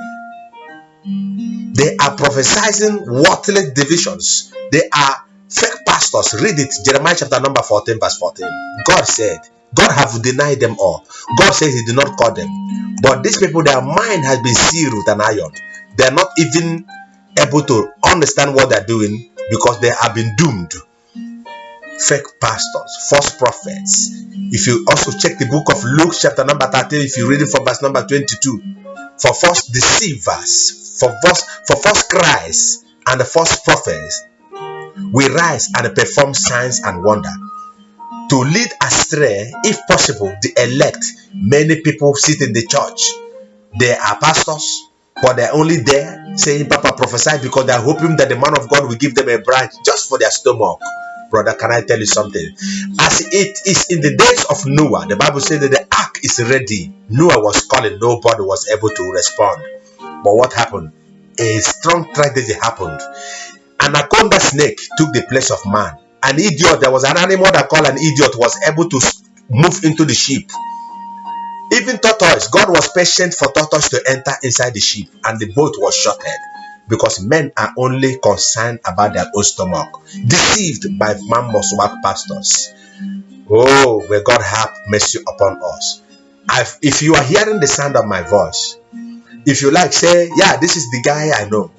They are prophesying worthless divisions. They are fake pastors. Read it, Jeremiah chapter number 14, verse 14. God said, God have denied them all. God says he did not call them. But these people, their mind has been sealed with an iron. They are not even able to understand what they're doing because they have been doomed. Fake pastors, false prophets. If you also check the book of Luke chapter number 13, if you read it from verse number 22, for false deceivers, for false Christs and the false prophets will rise and perform signs and wonder to lead astray, if possible, the elect. Many people sit in the church. They are pastors, but they're only there saying Papa prophesy because they're hoping that the man of God will give them a branch just for their stomach. Brother, can I tell you something? As it is in the days of Noah, the Bible says that the ark is ready. Noah was calling, nobody was able to respond. But what happened? A strong tragedy happened. Anaconda snake took the place of man. An idiot, there was an animal that called an idiot, was able to move into the ship. Even tortoise, God was patient for tortoise to enter inside the ship, and the boat was shattered. Because men are only concerned about their own stomach, deceived by man must work pastors. Oh, may God have mercy upon us. If you are hearing the sound of my voice, if you like, say, yeah, this is the guy I know.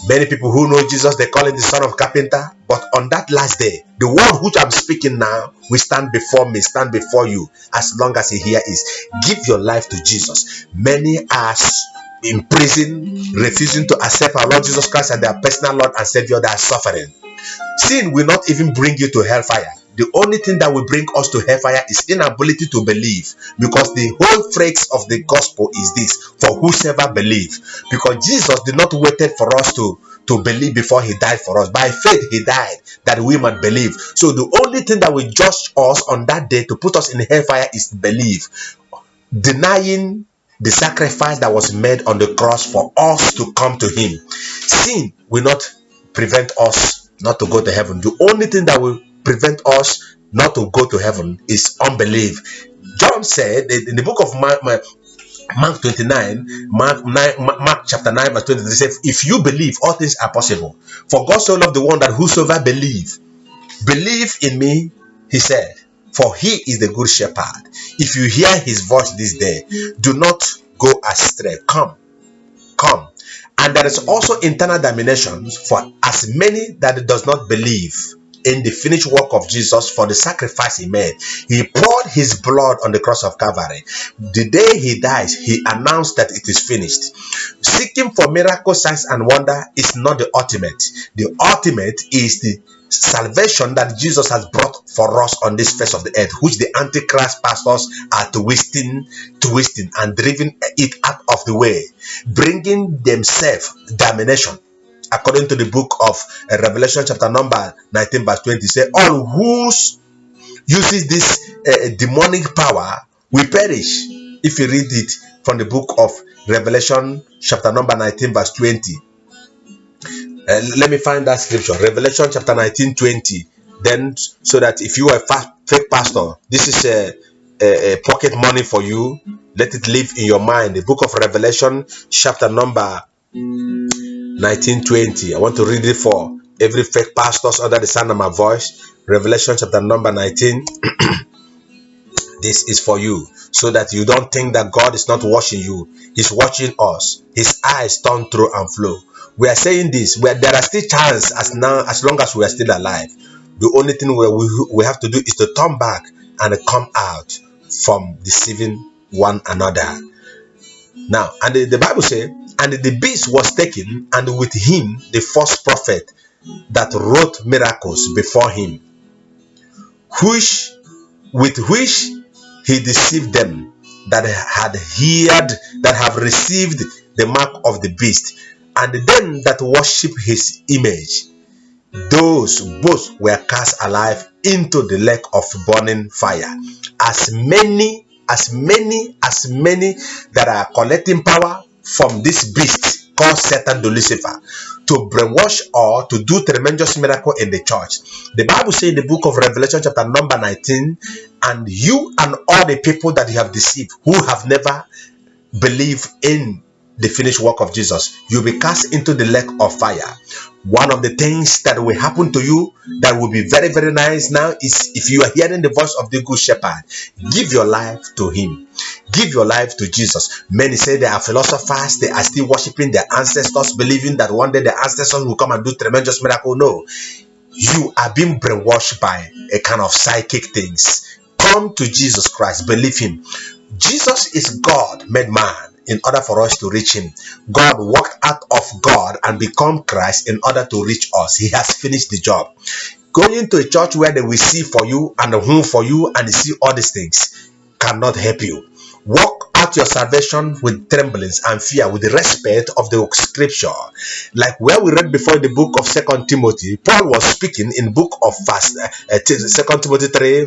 Many people who know Jesus, they call him the son of carpenter. But on that last day, the word which I'm speaking now will stand before me, stand before you, as long as he here is. Give your life to Jesus. Many are in prison, refusing to accept our Lord Jesus Christ as their personal Lord and Savior. They are suffering. Sin will not even bring you to hellfire. The only thing that will bring us to hellfire is inability to believe, because the whole phrase of the gospel is this: for whosoever believe. Because Jesus did not wait for us to believe before he died for us. By faith he died that we might believe. So the only thing that will judge us on that day to put us in hellfire is believe, denying the sacrifice that was made on the cross for us to come to him. Sin will not prevent us not to go to heaven. The only thing that will prevent us not to go to heaven is unbelief. John said in the book of Mark 29, Mark chapter 9 verse 23 says, if you believe, all things are possible. For God so loved the one that whosoever believe in me, he said, for he is the good shepherd. If you hear his voice this day, do not go astray. Come. And there is also internal damnation for as many that does not believe in the finished work of Jesus for the sacrifice he made. He poured his blood on the cross of Calvary. The day he dies, he announced that it is finished. Seeking for miracles, signs, and wonder is not the ultimate. The ultimate is the salvation that Jesus has brought for us on this face of the earth, which the Antichrist pastors are twisting and driving it out of the way, bringing themselves damnation. According to the book of Revelation chapter number 19 verse 20, say all who uses this demonic power will perish. If you read it from the book of Revelation chapter number 19 verse 20, let me find that scripture, Revelation chapter 19 20. Then, so that if you are a fake pastor, this is a pocket money for you. Let it live in your mind. The book of Revelation chapter number 19:20. I want to read it for every fake pastors under the sound of my voice. Revelation chapter number 19. This is for you, so that you don't think that God is not watching you. He's watching us. His eyes turn through and flow. We are saying this where there are still chance as long as we are still alive. The only thing we have to do is to turn back and come out from deceiving one another. Now, and the Bible says, and the beast was taken, and with him the false prophet that wrought miracles before him, with which he deceived them that have received the mark of the beast, and them that worship his image. Those both were cast alive into the lake of burning fire. As many that are collecting power from this beast, called Satan to Lucifer, to brainwash or to do tremendous miracle in the church. The Bible says in the book of Revelation chapter number 19, and you and all the people that you have deceived, who have never believed in the finished work of Jesus, you'll be cast into the lake of fire. One of the things that will happen to you that will be very, very nice now is, if you are hearing the voice of the good shepherd, give your life to him. Give your life to Jesus. Many say they are philosophers, they are still worshiping their ancestors, believing that one day the ancestors will come and do tremendous miracle. No, you are being brainwashed by a kind of psychic things. Come to Jesus Christ, believe him. Jesus is God made man in order for us to reach him. God walked out of God and become Christ in order to reach us. He has finished the job. Going to a church where they will see for you and whom for you and see all these things cannot help you. Walk out your salvation with tremblings and fear, with the respect of the scripture. Like where we read before in the book of 2 Timothy, Paul was speaking in book of 2 Timothy 3.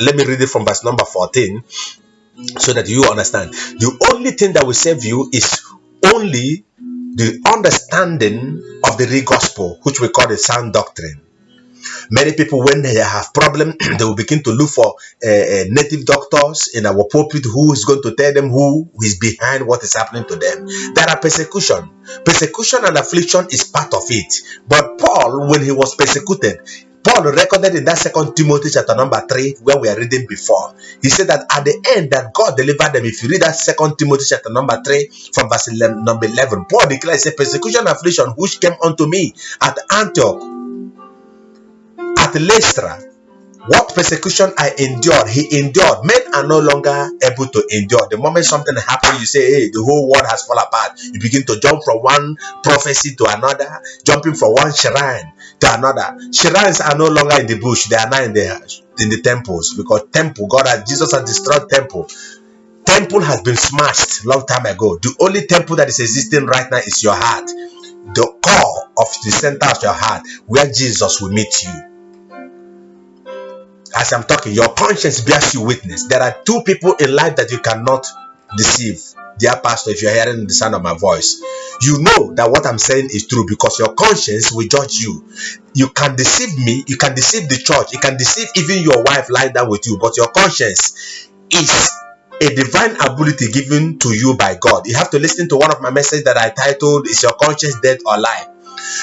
Let me read it from verse number 14, so that you understand. The only thing that will save you is only the understanding of the real gospel, which we call the sound doctrine. Many people, when they have problem, they will begin to look for native doctors in our pulpit who is going to tell them who is behind what is happening to them. There are persecution. Persecution and affliction is part of it. But Paul, when he was persecuted, Paul recorded in that 2 Timothy chapter number 3, where we are reading before, he said that at the end that God delivered them. If you read that 2 Timothy chapter number 3 from verse number 11, Paul declares, a persecution and affliction which came unto me at Antioch, at Lystra. What persecution I endured, he endured. Men are no longer able to endure. The moment something happens, you say, hey, the whole world has fallen apart. You begin to jump from one prophecy to another, jumping from one shrine to another. Shrines are no longer in the bush. They are now in the temples, because Jesus has destroyed temple. Temple has been smashed long time ago. The only temple that is existing right now is your heart. The core of the center of your heart, where Jesus will meet you. As I'm talking, your conscience bears you witness. There are two people in life that you cannot deceive. Dear pastor, if you're hearing the sound of my voice, you know that what I'm saying is true, because your conscience will judge you. You can deceive me, you can deceive the church, you can deceive even your wife lying down with you, but your conscience is a divine ability given to you by God. You have to listen to one of my messages that I titled, Is Your Conscience Dead or Alive?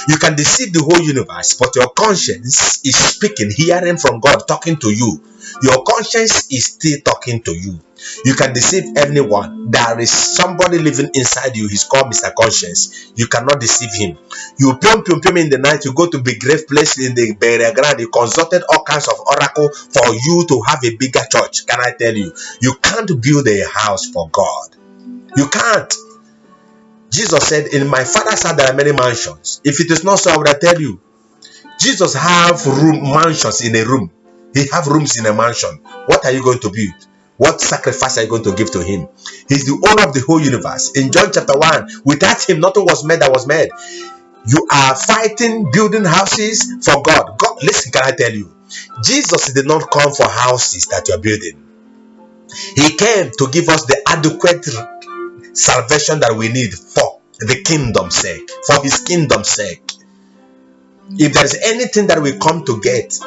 You can deceive the whole universe, but your conscience is speaking, hearing from God, talking to you. Your conscience is still talking to you. You can deceive anyone. There is somebody living inside you. He's called Mr. Conscience. You cannot deceive him. You pium in the night. You go to big grave place in the burial ground. You consulted all kinds of oracle for you to have a bigger church. Can I tell you? You can't build a house for God. You can't. Jesus said, in my father's house there are many mansions. If it is not so, I would tell you. Jesus have mansions in a room. He have rooms in a mansion. What are you going to build? What sacrifice are you going to give to him? He's the owner of the whole universe. In John chapter 1, without him, nothing was made that was made. You are fighting, building houses for God. God, listen, can I tell you? Jesus did not come for houses that you are building. He came to give us the adequate salvation that we need for the kingdom's sake, for his kingdom's sake. If there is anything that we come to get,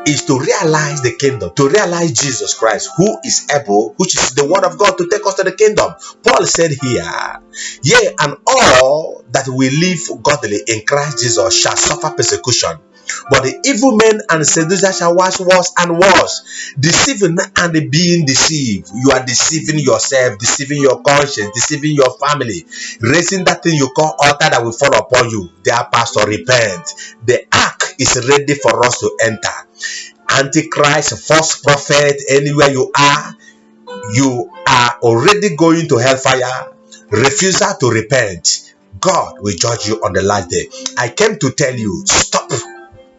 is to realize the kingdom, to realize Jesus Christ, who is able, which is the word of God, to take us to the kingdom. Paul said here, yea, and all that will live godly in Christ Jesus shall suffer persecution. But the evil men and seducers shall wax worse and worse, deceiving and being deceived. You are deceiving yourself, deceiving your conscience, deceiving your family, raising that thing you call altar that will fall upon you. Dear pastor, repent. The ark is ready for us to enter. Antichrist, false prophet, anywhere you are already going to hellfire. Refusal to repent, God will judge you on the last day. I came to tell you, stop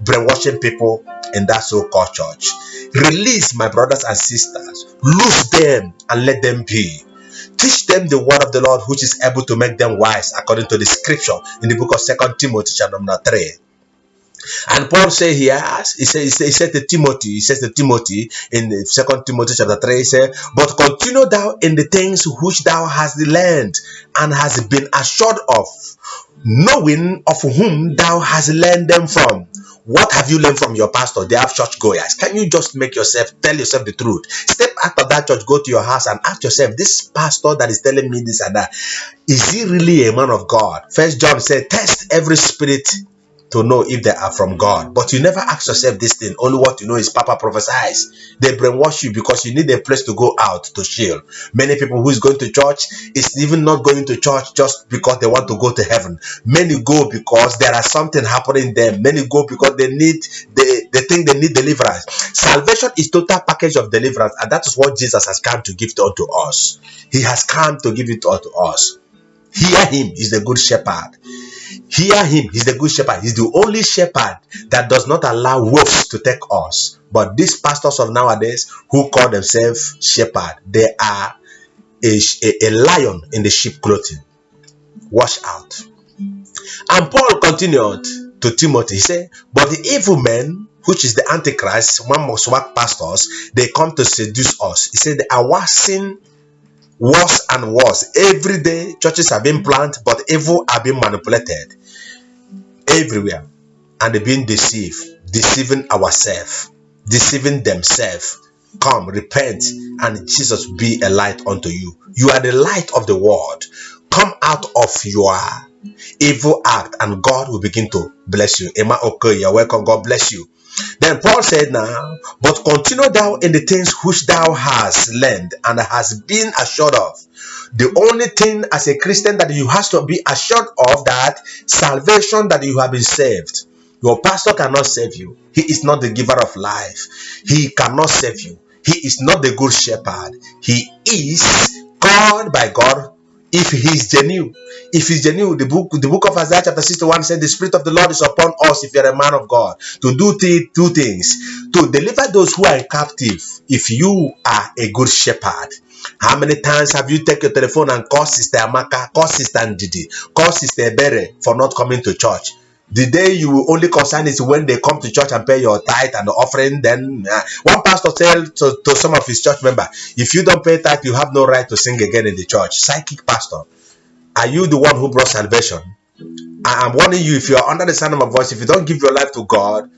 brainwashing people in that so-called church. Release my brothers and sisters. Loose them and let them be. Teach them the word of the Lord, which is able to make them wise, according to the scripture in the book of 2 Timothy chapter 3. And Paul say here, he said to Timothy, in 2 Timothy chapter 3, he said, but continue thou in the things which thou hast learned and hast been assured of, knowing of whom thou hast learned them from. What have you learned from your pastor? They have church goers. Can you just tell yourself the truth? Step out of that church, go to your house and ask yourself, this pastor that is telling me this and that, is he really a man of God? First John said, test every spirit to know if they are from God. But you never ask yourself this thing. Only what you know is Papa prophesies. They brainwash you because you need a place to go out to chill. Many people who is going to church is even not going to church just because they want to go to heaven. Many go because there is something happening there. Many go because they think they need deliverance. Salvation is total package of deliverance, and that is what Jesus has come to give unto us. He has come to give it unto us. Hear him, he's the good shepherd. Hear him, he's the good shepherd. He's the only shepherd that does not allow wolves to take us. But these pastors of nowadays who call themselves shepherd, they are a lion in the sheep clothing. Watch out. And Paul continued to Timothy. He said, but the evil men, which is the Antichrist, one must work pastors, they come to seduce us. He said they are waxing worse and worse. Every day churches are being planted, but evil are being manipulated everywhere, and they're being deceiving ourselves, deceiving themselves. Come, repent, and Jesus be a light unto you. You are the light of the world. Come out of your evil act, and God will begin to bless you. Emma Okay, you're welcome. God bless you. Then Paul said now, but continue thou in the things which thou hast learned and hast been assured of. The only thing as a Christian that you have to be assured of, that salvation, that you have been saved. Your pastor cannot save you. He is not the giver of life. He cannot save you. He is not the good shepherd. He is God by God. If he is genuine, the book of Isaiah chapter 61 said, the Spirit of the Lord is upon us, if you are a man of God, to do two things: to deliver those who are captive. If you are a good shepherd, how many times have you taken your telephone and called Sister Amaka, called Sister Ndidi, called Sister Ebere for not coming to church? The day you will only concern is when they come to church and pay your tithe and the offering. Then one pastor said to some of his church members, if you don't pay tithe, you have no right to sing again in the church. Psychic pastor. Are you the one who brought salvation? I am warning you, if you are under the sound of my voice, if you don't give your life to God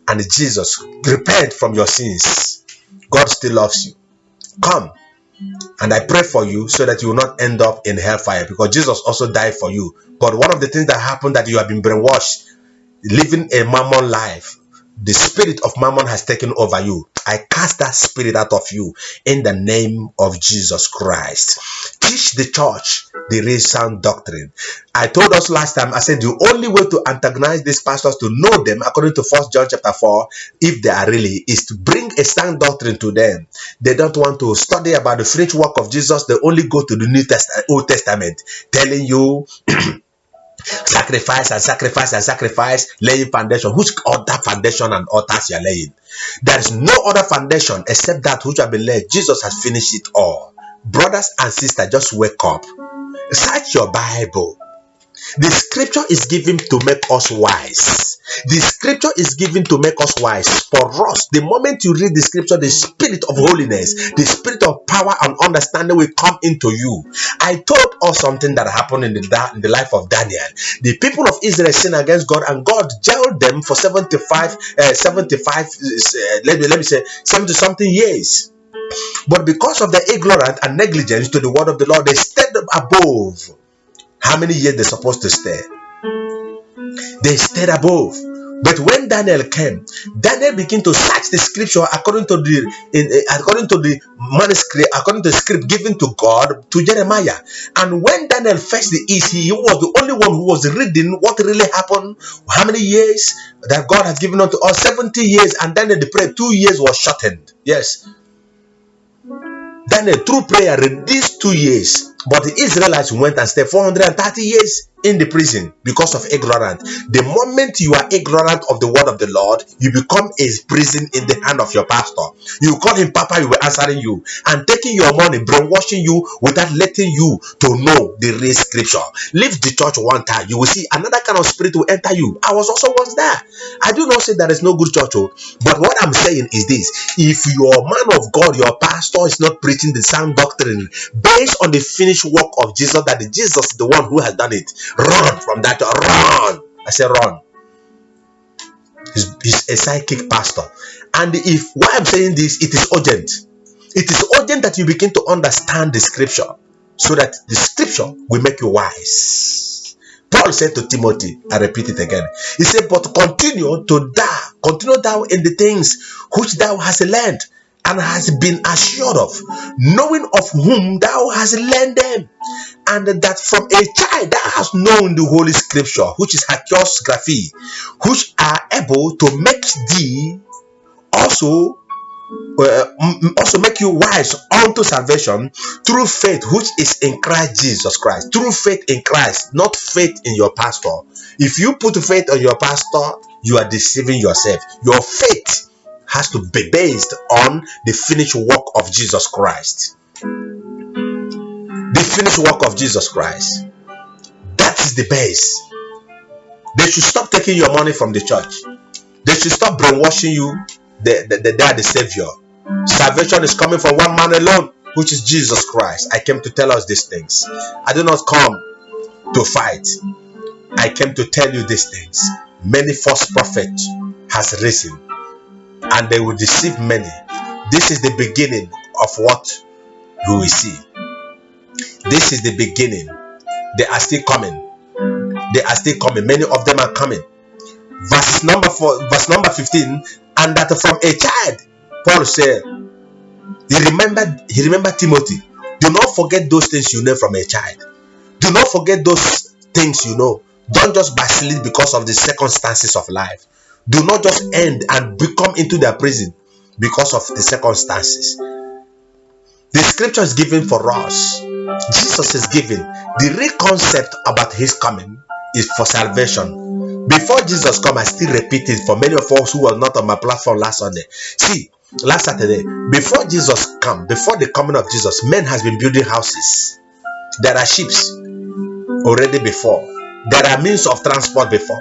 and Jesus, repent from your sins, God still loves you. Come. And I pray for you so that you will not end up in hellfire, because Jesus also died for you. But one of the things that happened, that you have been brainwashed, living a mammon life. The spirit of mammon has taken over you. I cast that spirit out of you in the name of Jesus Christ. Teach the church the real sound doctrine. I told us last time, I said the only way to antagonize these pastors, to know them, according to 1 John chapter 4, if they are really, is to bring a sound doctrine to them. They don't want to study about the finished work of Jesus. They only go to the Old Testament, telling you sacrifice and sacrifice and sacrifice, laying foundation. Which other foundation and altars you are laying? There is no other foundation except that which have been laid. Jesus has finished it all. Brothers and sisters, just wake up. Search your Bible. The scripture is given to make us wise. The scripture is given to make us wise. For us, the moment you read the scripture, the spirit of holiness, the spirit of power and understanding will come into you. I told us something that happened in the life of Daniel. The people of Israel sinned against God, and God jailed them for 70 something years. But because of their ignorance and negligence to the word of the Lord, they stayed above. How many years they're supposed to stay? They stayed above. But when Daniel came, Daniel began to search the scripture according to the manuscript, according to the script given to God to Jeremiah. And when Daniel faced the east, he was the only one who was reading what really happened. How many years that God has given unto us? 70 years. And Daniel the prayer, 2 years was shortened. Yes. Daniel through prayer reduced 2 years. But the Israelites went and stayed 430 years in the prison because of ignorance. The moment you are ignorant of the word of the Lord, you become a prison in the hand of your pastor. You call him Papa, he will answering you and taking your money, brainwashing you without letting you to know the real scripture. Leave the church one time, you will see another kind of spirit will enter you. I was also once there. I do not say there is no good church, but what I'm saying is this: if your man of God, your pastor is not preaching the sound doctrine based on the finished work of Jesus, that Jesus is the one who has done it, run from that. Run. I say run. He's a psychic pastor. And if why I'm saying this, it is urgent. It is urgent that you begin to understand the scripture, so that the scripture will make you wise. Paul said to Timothy, I repeat it again, he said, but continue thou in the things which thou hast learned and hast been assured of, knowing of whom thou hast learned them, and that from a child thou hast known the holy scripture, which is hagiography, which are able to make thee also make you wise unto salvation through faith which is in Christ Jesus Christ. Through faith in Christ, not faith in your pastor. If you put faith on your pastor, you are deceiving yourself. Your faith has to be based on the finished work of Jesus Christ. The finished work of Jesus Christ. That is the base. They should stop taking your money from the church. They should stop brainwashing you. They are the savior. Salvation is coming from one man alone, which is Jesus Christ. I came to tell us these things. I do not come to fight. I came to tell you these things. Many false prophets has risen, and they will deceive many. This is the beginning of what you will see. This is the beginning. They are still coming. They are still coming. Many of them are coming. Verse number 15, and that from a child, Paul said, he remembered Timothy. Do not forget those things you know from a child. Do not forget those things you know. Don't just vacillate because of the circumstances of life. Do not just end and become into their prison because of the circumstances. The scripture is given for us. Jesus is given. The real concept about his coming is for salvation. Before Jesus come, I still repeat it for many of us who were not on my platform last Sunday. See, last Saturday, before Jesus come, before the coming of Jesus, men has been building houses. There are ships already before. There are means of transport before.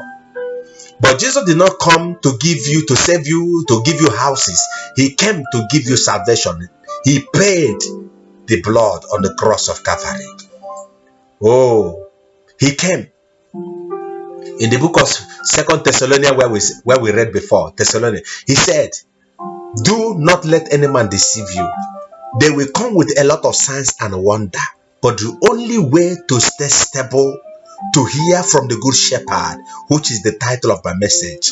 But Jesus did not come to give you, to save you, to give you houses. He came to give you salvation. He paid the blood on the cross of Calvary. Oh, he came. In the book of 2 Thessalonians, where we read before, Thessalonians, he said, do not let any man deceive you. They will come with a lot of signs and wonder, but the only way to stay stable, to hear from the good shepherd, which is the title of my message,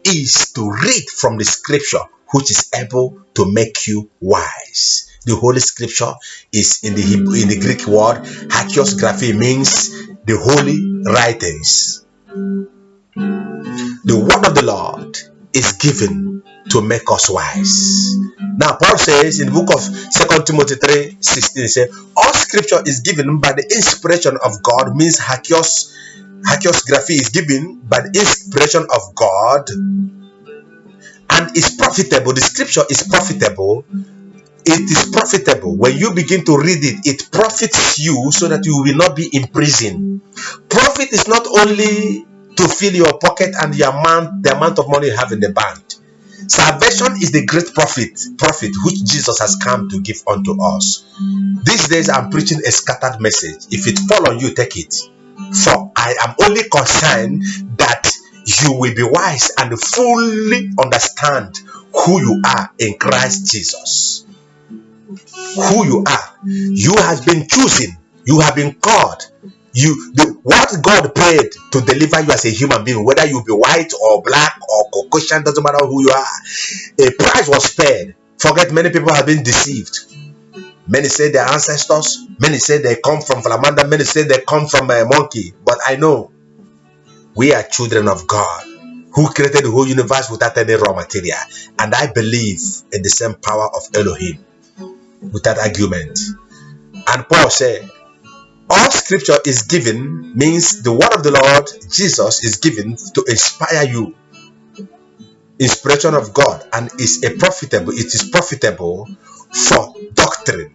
is to read from the scripture, which is able to make you wise. The Holy Scripture is in the Greek word hagiography, means the holy writings. The word of the Lord is given to make us wise. Now Paul says in the book of 2 Timothy 3:16, he says, all scripture is given by the inspiration of God, means hagiography is given by the inspiration of God and is profitable. The scripture is profitable. It is profitable. When you begin to read it, it profits you so that you will not be in prison. Profit is not only to fill your pocket and the amount of money you have in the bank. Salvation is the great profit which Jesus has come to give unto us. These days I'm preaching a scattered message. If it fall on you, take it. For I am only concerned that you will be wise and fully understand who you are in Christ Jesus. Who you are. You have been chosen. You have been called. What God paid to deliver you as a human being, whether you be white or black or Caucasian, doesn't matter who you are, a price was paid. Forget, many people have been deceived. Many say their ancestors, many say they come from Flamanda, many say they come from a monkey. But I know we are children of God, who created the whole universe without any raw material. And I believe in the same power of Elohim, without argument. And Paul said, All scripture is given means the word of the Lord Jesus is given to inspire you. Inspiration of God, and it is profitable for doctrine,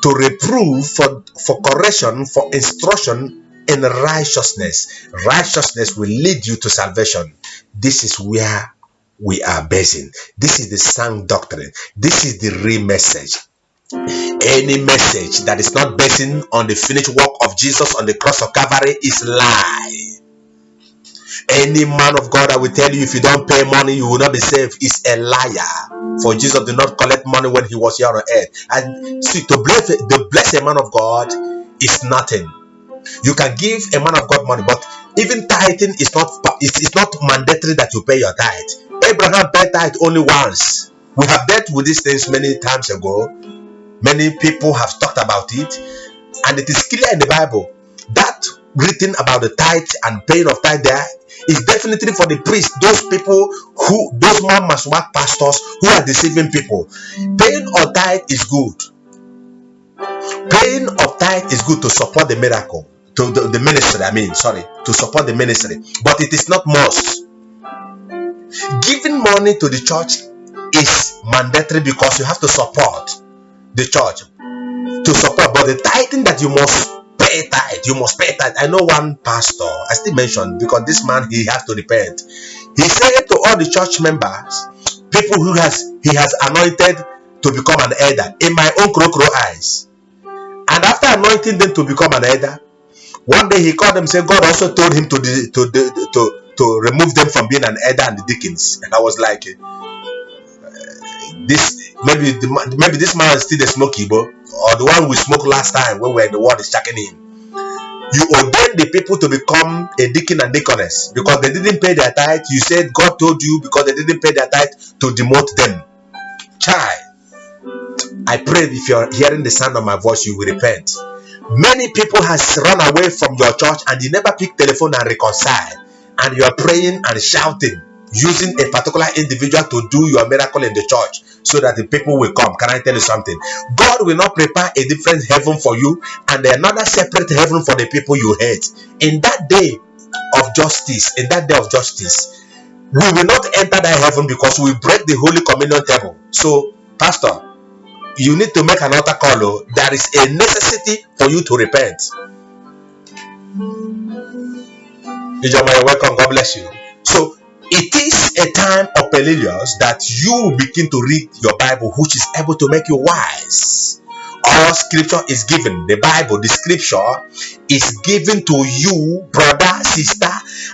to reprove, for correction, for instruction in righteousness. Righteousness will lead you to salvation. This is where we are basing. This is the sound doctrine. This is the real message. Any message that is not basing on the finished work of Jesus on the cross of Calvary is lie. Any man of God that will tell you if you don't pay money you will not be saved is a liar. For Jesus did not collect money when he was here on earth. And see, to bless a man of God is nothing. You can give a man of God money, but even tithing is not mandatory that you pay your tithe. Abraham paid tithe only once. We have dealt with these things many times ago. Many people have talked about it, and it is clear in the Bible that written about the tithe and paying of tithe there is definitely for the priest, those man must work pastors who are deceiving people. Paying of tithe is good. Paying of tithe is good to support the miracle, to the ministry. To support the ministry, but it is not must. Giving money to the church is mandatory because you have to support the church, but the tithing that you must pay tithe. I know one pastor, I still mention because this man, he has to repent. He said to all the church members, people who he has anointed to become an elder in my own crow eyes, and after anointing them to become an elder, one day he called them and said God also told him to remove them from being an elder and the deacons. And I was like, maybe this man is still the smoky, but or the one we smoked last time when we were in the world is checking in. You ordained the people to become a deacon and deaconess because they didn't pay their tithe. You said God told you because they didn't pay their tithe to demote them. Child, I pray if you're hearing the sound of my voice, you will repent. Many people has run away from your church and you never pick telephone and reconcile, and you are praying and shouting, using a particular individual to do your miracle in the church so that the people will come. Can I tell you something? God will not prepare a different heaven for you and another separate heaven for the people you hate. In that day of justice, we will not enter that heaven because we break the Holy Communion table. So, Pastor, you need to make an altar call. There is a necessity for you to repent. Ijoma, you're welcome. God bless you. So, it is a time of Pelelius that you begin to read your Bible, which is able to make you wise. All scripture is given. The Bible, the scripture is given to you, brother, sister.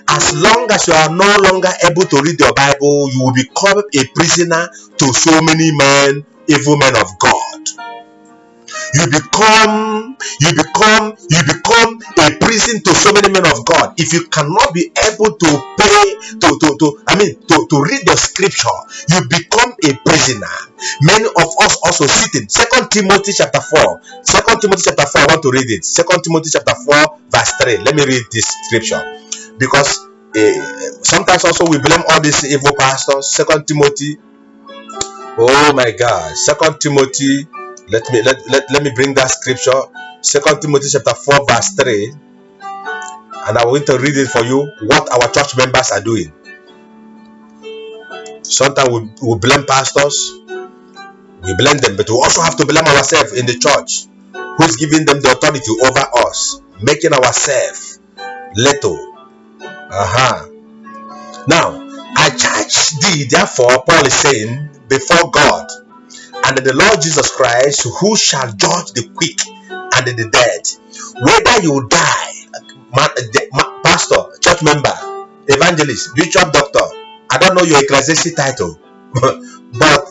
As long as you are no longer able to read your Bible, you will become a prisoner to so many men, evil men of God. You become a prison to so many men of God. If you cannot be able to pay to read the scripture, you become a prisoner. Many of us also sitting. 2 Timothy chapter 4. I want to read it. 2 Timothy chapter 4 verse 3. Let me read this scripture because sometimes also we blame all these evil pastors. 2 Timothy. Oh my God. 2 Timothy. Let me bring that scripture. 2 Timothy chapter 4 verse 3. And I'm going to read it for you, what our church members are doing. Sometimes we blame pastors. We blame them, but we also have to blame ourselves in the church. Who's giving them the authority over us? Making ourselves little. Now, I charge thee, therefore, Paul is saying, before God and the Lord Jesus Christ, who shall judge the quick and the dead, whether you die, pastor, church member, evangelist, bishop, doctor, I don't know your ecclesiastic title, but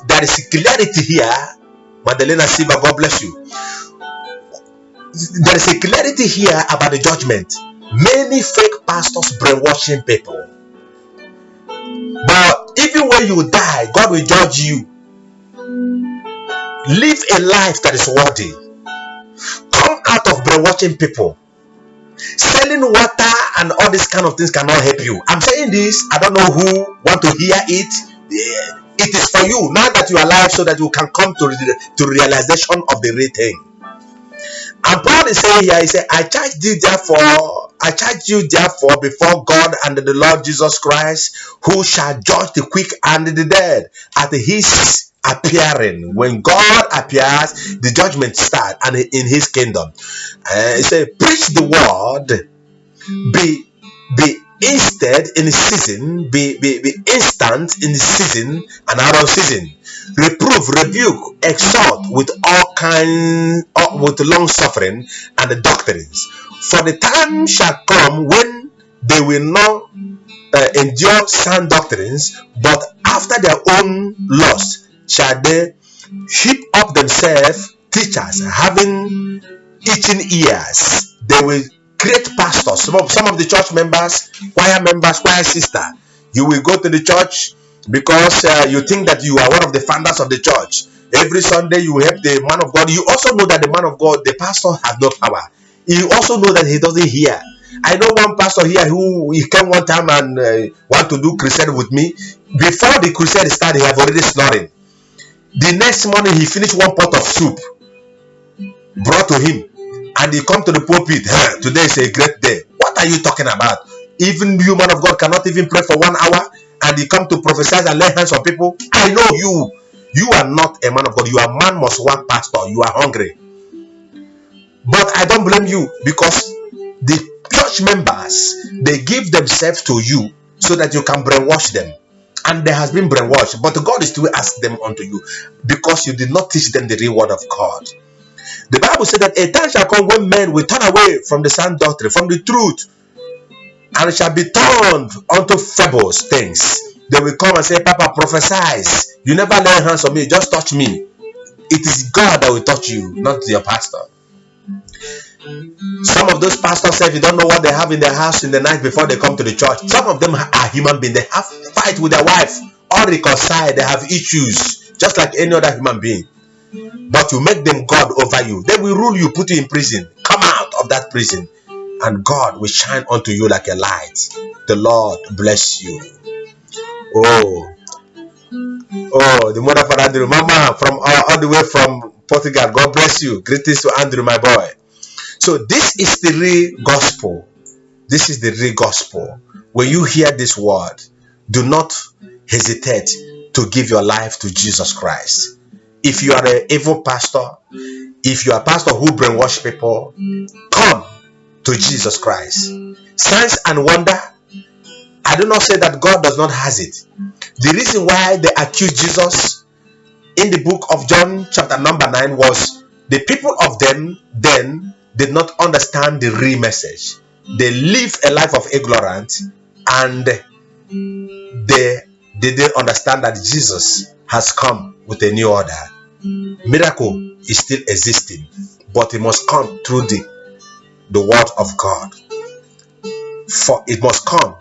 there is a clarity here. Madalena Siba, God bless you. There is a clarity here about the judgment. Many fake pastors brainwashing people, but even when you die, God will judge you. Live a life that is worthy. Come out of brainwashing people. Selling water and all these kind of things cannot help you. I'm saying this, I don't know who want to hear it. It is for you now that you are alive, so that you can come to realization of the real thing. And Paul is saying here, he said, I charge you therefore before God and the Lord Jesus Christ, who shall judge the quick and the dead at his appearing. When God appears, the judgment starts and in his kingdom. He said, preach the word, be instant in the season, be instant in the season and out of season. Reprove, rebuke, exhort with all kinds, with long suffering and the doctrines. For the time shall come when they will not endure sound doctrines, but after their own lust shall they heap up themselves teachers, having itching ears. They will create pastors. Some of the church members, choir sister. You will go to the church because you think that you are one of the founders of the church. Every Sunday you help the man of God. You also know that the man of God, the pastor, has no power. You also know that he doesn't hear. I know one pastor here who he came one time and want to do crusade with me. Before the crusade started, he have already snoring. The next morning he finished one pot of soup brought to him, and he come to the pulpit. Today is a great day. What are you talking about? Even you, man of God, cannot even pray for 1 hour, and he come to prophesy and lay hands on people. I know you. You are not a man of God. You are man must work pastor. You are hungry. But I don't blame you, because the church members, they give themselves to you so that you can brainwash them. And there has been brainwashed, but God is still asking them unto you because you did not teach them the real word of God. The Bible said that a time shall come when men will turn away from the sound doctrine, from the truth, and shall be turned unto fables things. They will come and say, Papa, prophesies. You never lay hands on me, just touch me. It is God that will touch you, not your pastor. Some of those pastors say you don't know what they have in their house in the night before they come to the church. Some of them are human beings. They have fight with their wife, unreconciled. They have issues, just like any other human being. But you make them God over you. They will rule you, put you in prison. Come out of that prison, and God will shine unto you like a light. The Lord bless you. Oh, the mother for Andrew, Mama, from all the way from Portugal. God bless you. Greetings to Andrew, my boy. So this is the real gospel. This is the real gospel. When you hear this word, do not hesitate to give your life to Jesus Christ. If you are an evil pastor, if you are a pastor who brainwash people, come to Jesus Christ. Signs and wonder, I do not say that God does not has it. The reason why they accused Jesus in the book of John chapter number 9 was the people of them then did not understand the real message. They live a life of ignorance, and they didn't understand that Jesus has come with a new order. Miracle is still existing, but it must come through the word of God. For it must come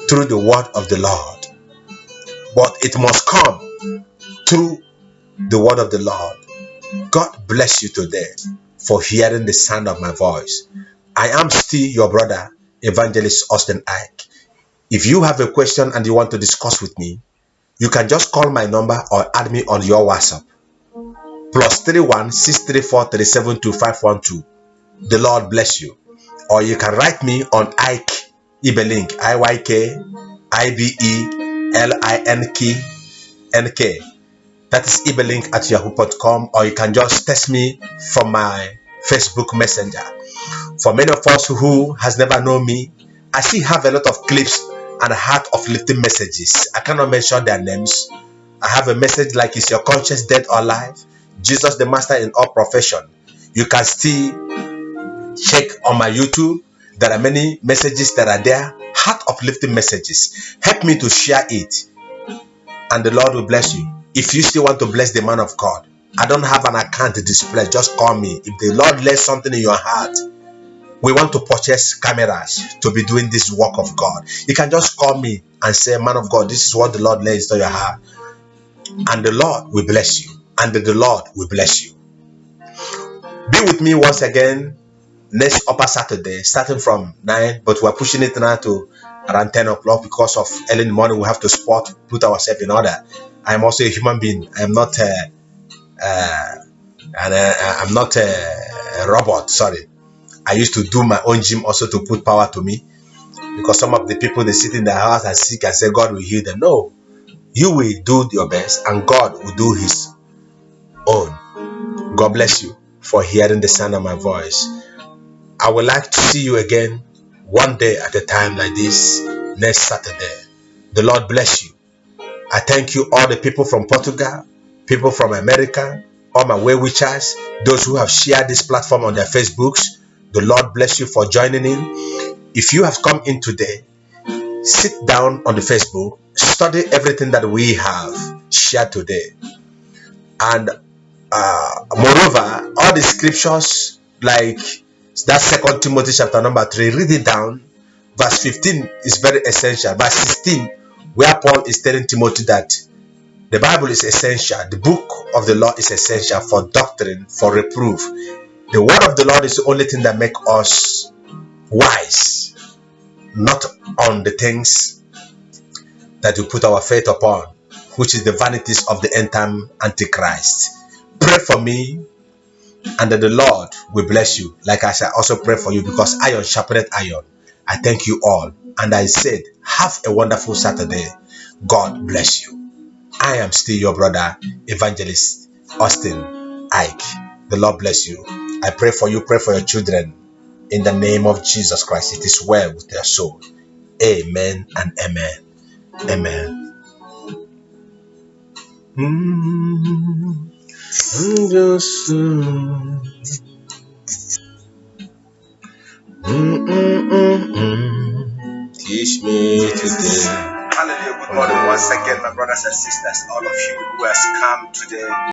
through the word of the Lord. But it must come through the word of the Lord. God bless you today for hearing the sound of my voice. I am still your brother, Evangelist Austin Ike. If you have a question and you want to discuss with me, you can just call my number or add me on your WhatsApp. +31 634 372 The Lord bless you. Or you can write me on Ike Ibelink, IYKIBELINK. That is ibelink@yahoo.com, or you can just text me from my Facebook Messenger. For many of us who has never known me, I still have a lot of clips and heart uplifting messages. I cannot mention their names. I have a message like, is your conscience dead or alive? Jesus the Master in all profession. You can still check on my YouTube. There are many messages that are there, heart uplifting messages. Help me to share it, and the Lord will bless you. If you still want to bless the man of God, I don't have an account to display. Just call me. If the Lord lays something in your heart, we want to purchase cameras to be doing this work of God. You can just call me and say, man of God, this is what the Lord lays to your heart. And the Lord will bless you. And the Lord will bless you. Be with me once again next upper Saturday, starting from 9, but we're pushing it now to around 10 o'clock because of early in the morning. We have to put ourselves in order. I'm also a human being. I'm not a robot. Sorry, I used to do my own gym also to put power to me, because some of the people, they sit in their house and sick and say God will heal them. No, you will do your best and God will do his own. God bless you for hearing the sound of my voice. I would like to see you again one day at a time like this next Saturday. The Lord bless you. I thank you, all the people from Portugal, people from America, all my well-wishers, those who have shared this platform on their Facebooks. The Lord bless you for joining in. If you have come in today, sit down on the Facebook, study everything that we have shared today. And moreover, all the scriptures, like that 2 Timothy chapter number 3, read it down. Verse 15 is very essential. Verse 16, where Paul is telling Timothy that the Bible is essential. The book of the law is essential for doctrine, for reproof. The word of the Lord is the only thing that makes us wise, not on the things that we put our faith upon, which is the vanities of the end time Antichrist. Pray for me, and that the Lord will bless you. Like I shall also pray for you, because iron sharpeneth iron. I thank you all, and I said, have a wonderful Saturday. God bless you. I am still your brother, Evangelist Austin Ike. The Lord bless you. I pray for you, pray for your children. In the name of Jesus Christ, it is well with their soul. Amen and amen. Amen. Teach me today. Hallelujah. Good morning once again, my brothers and sisters, all of you who has come today.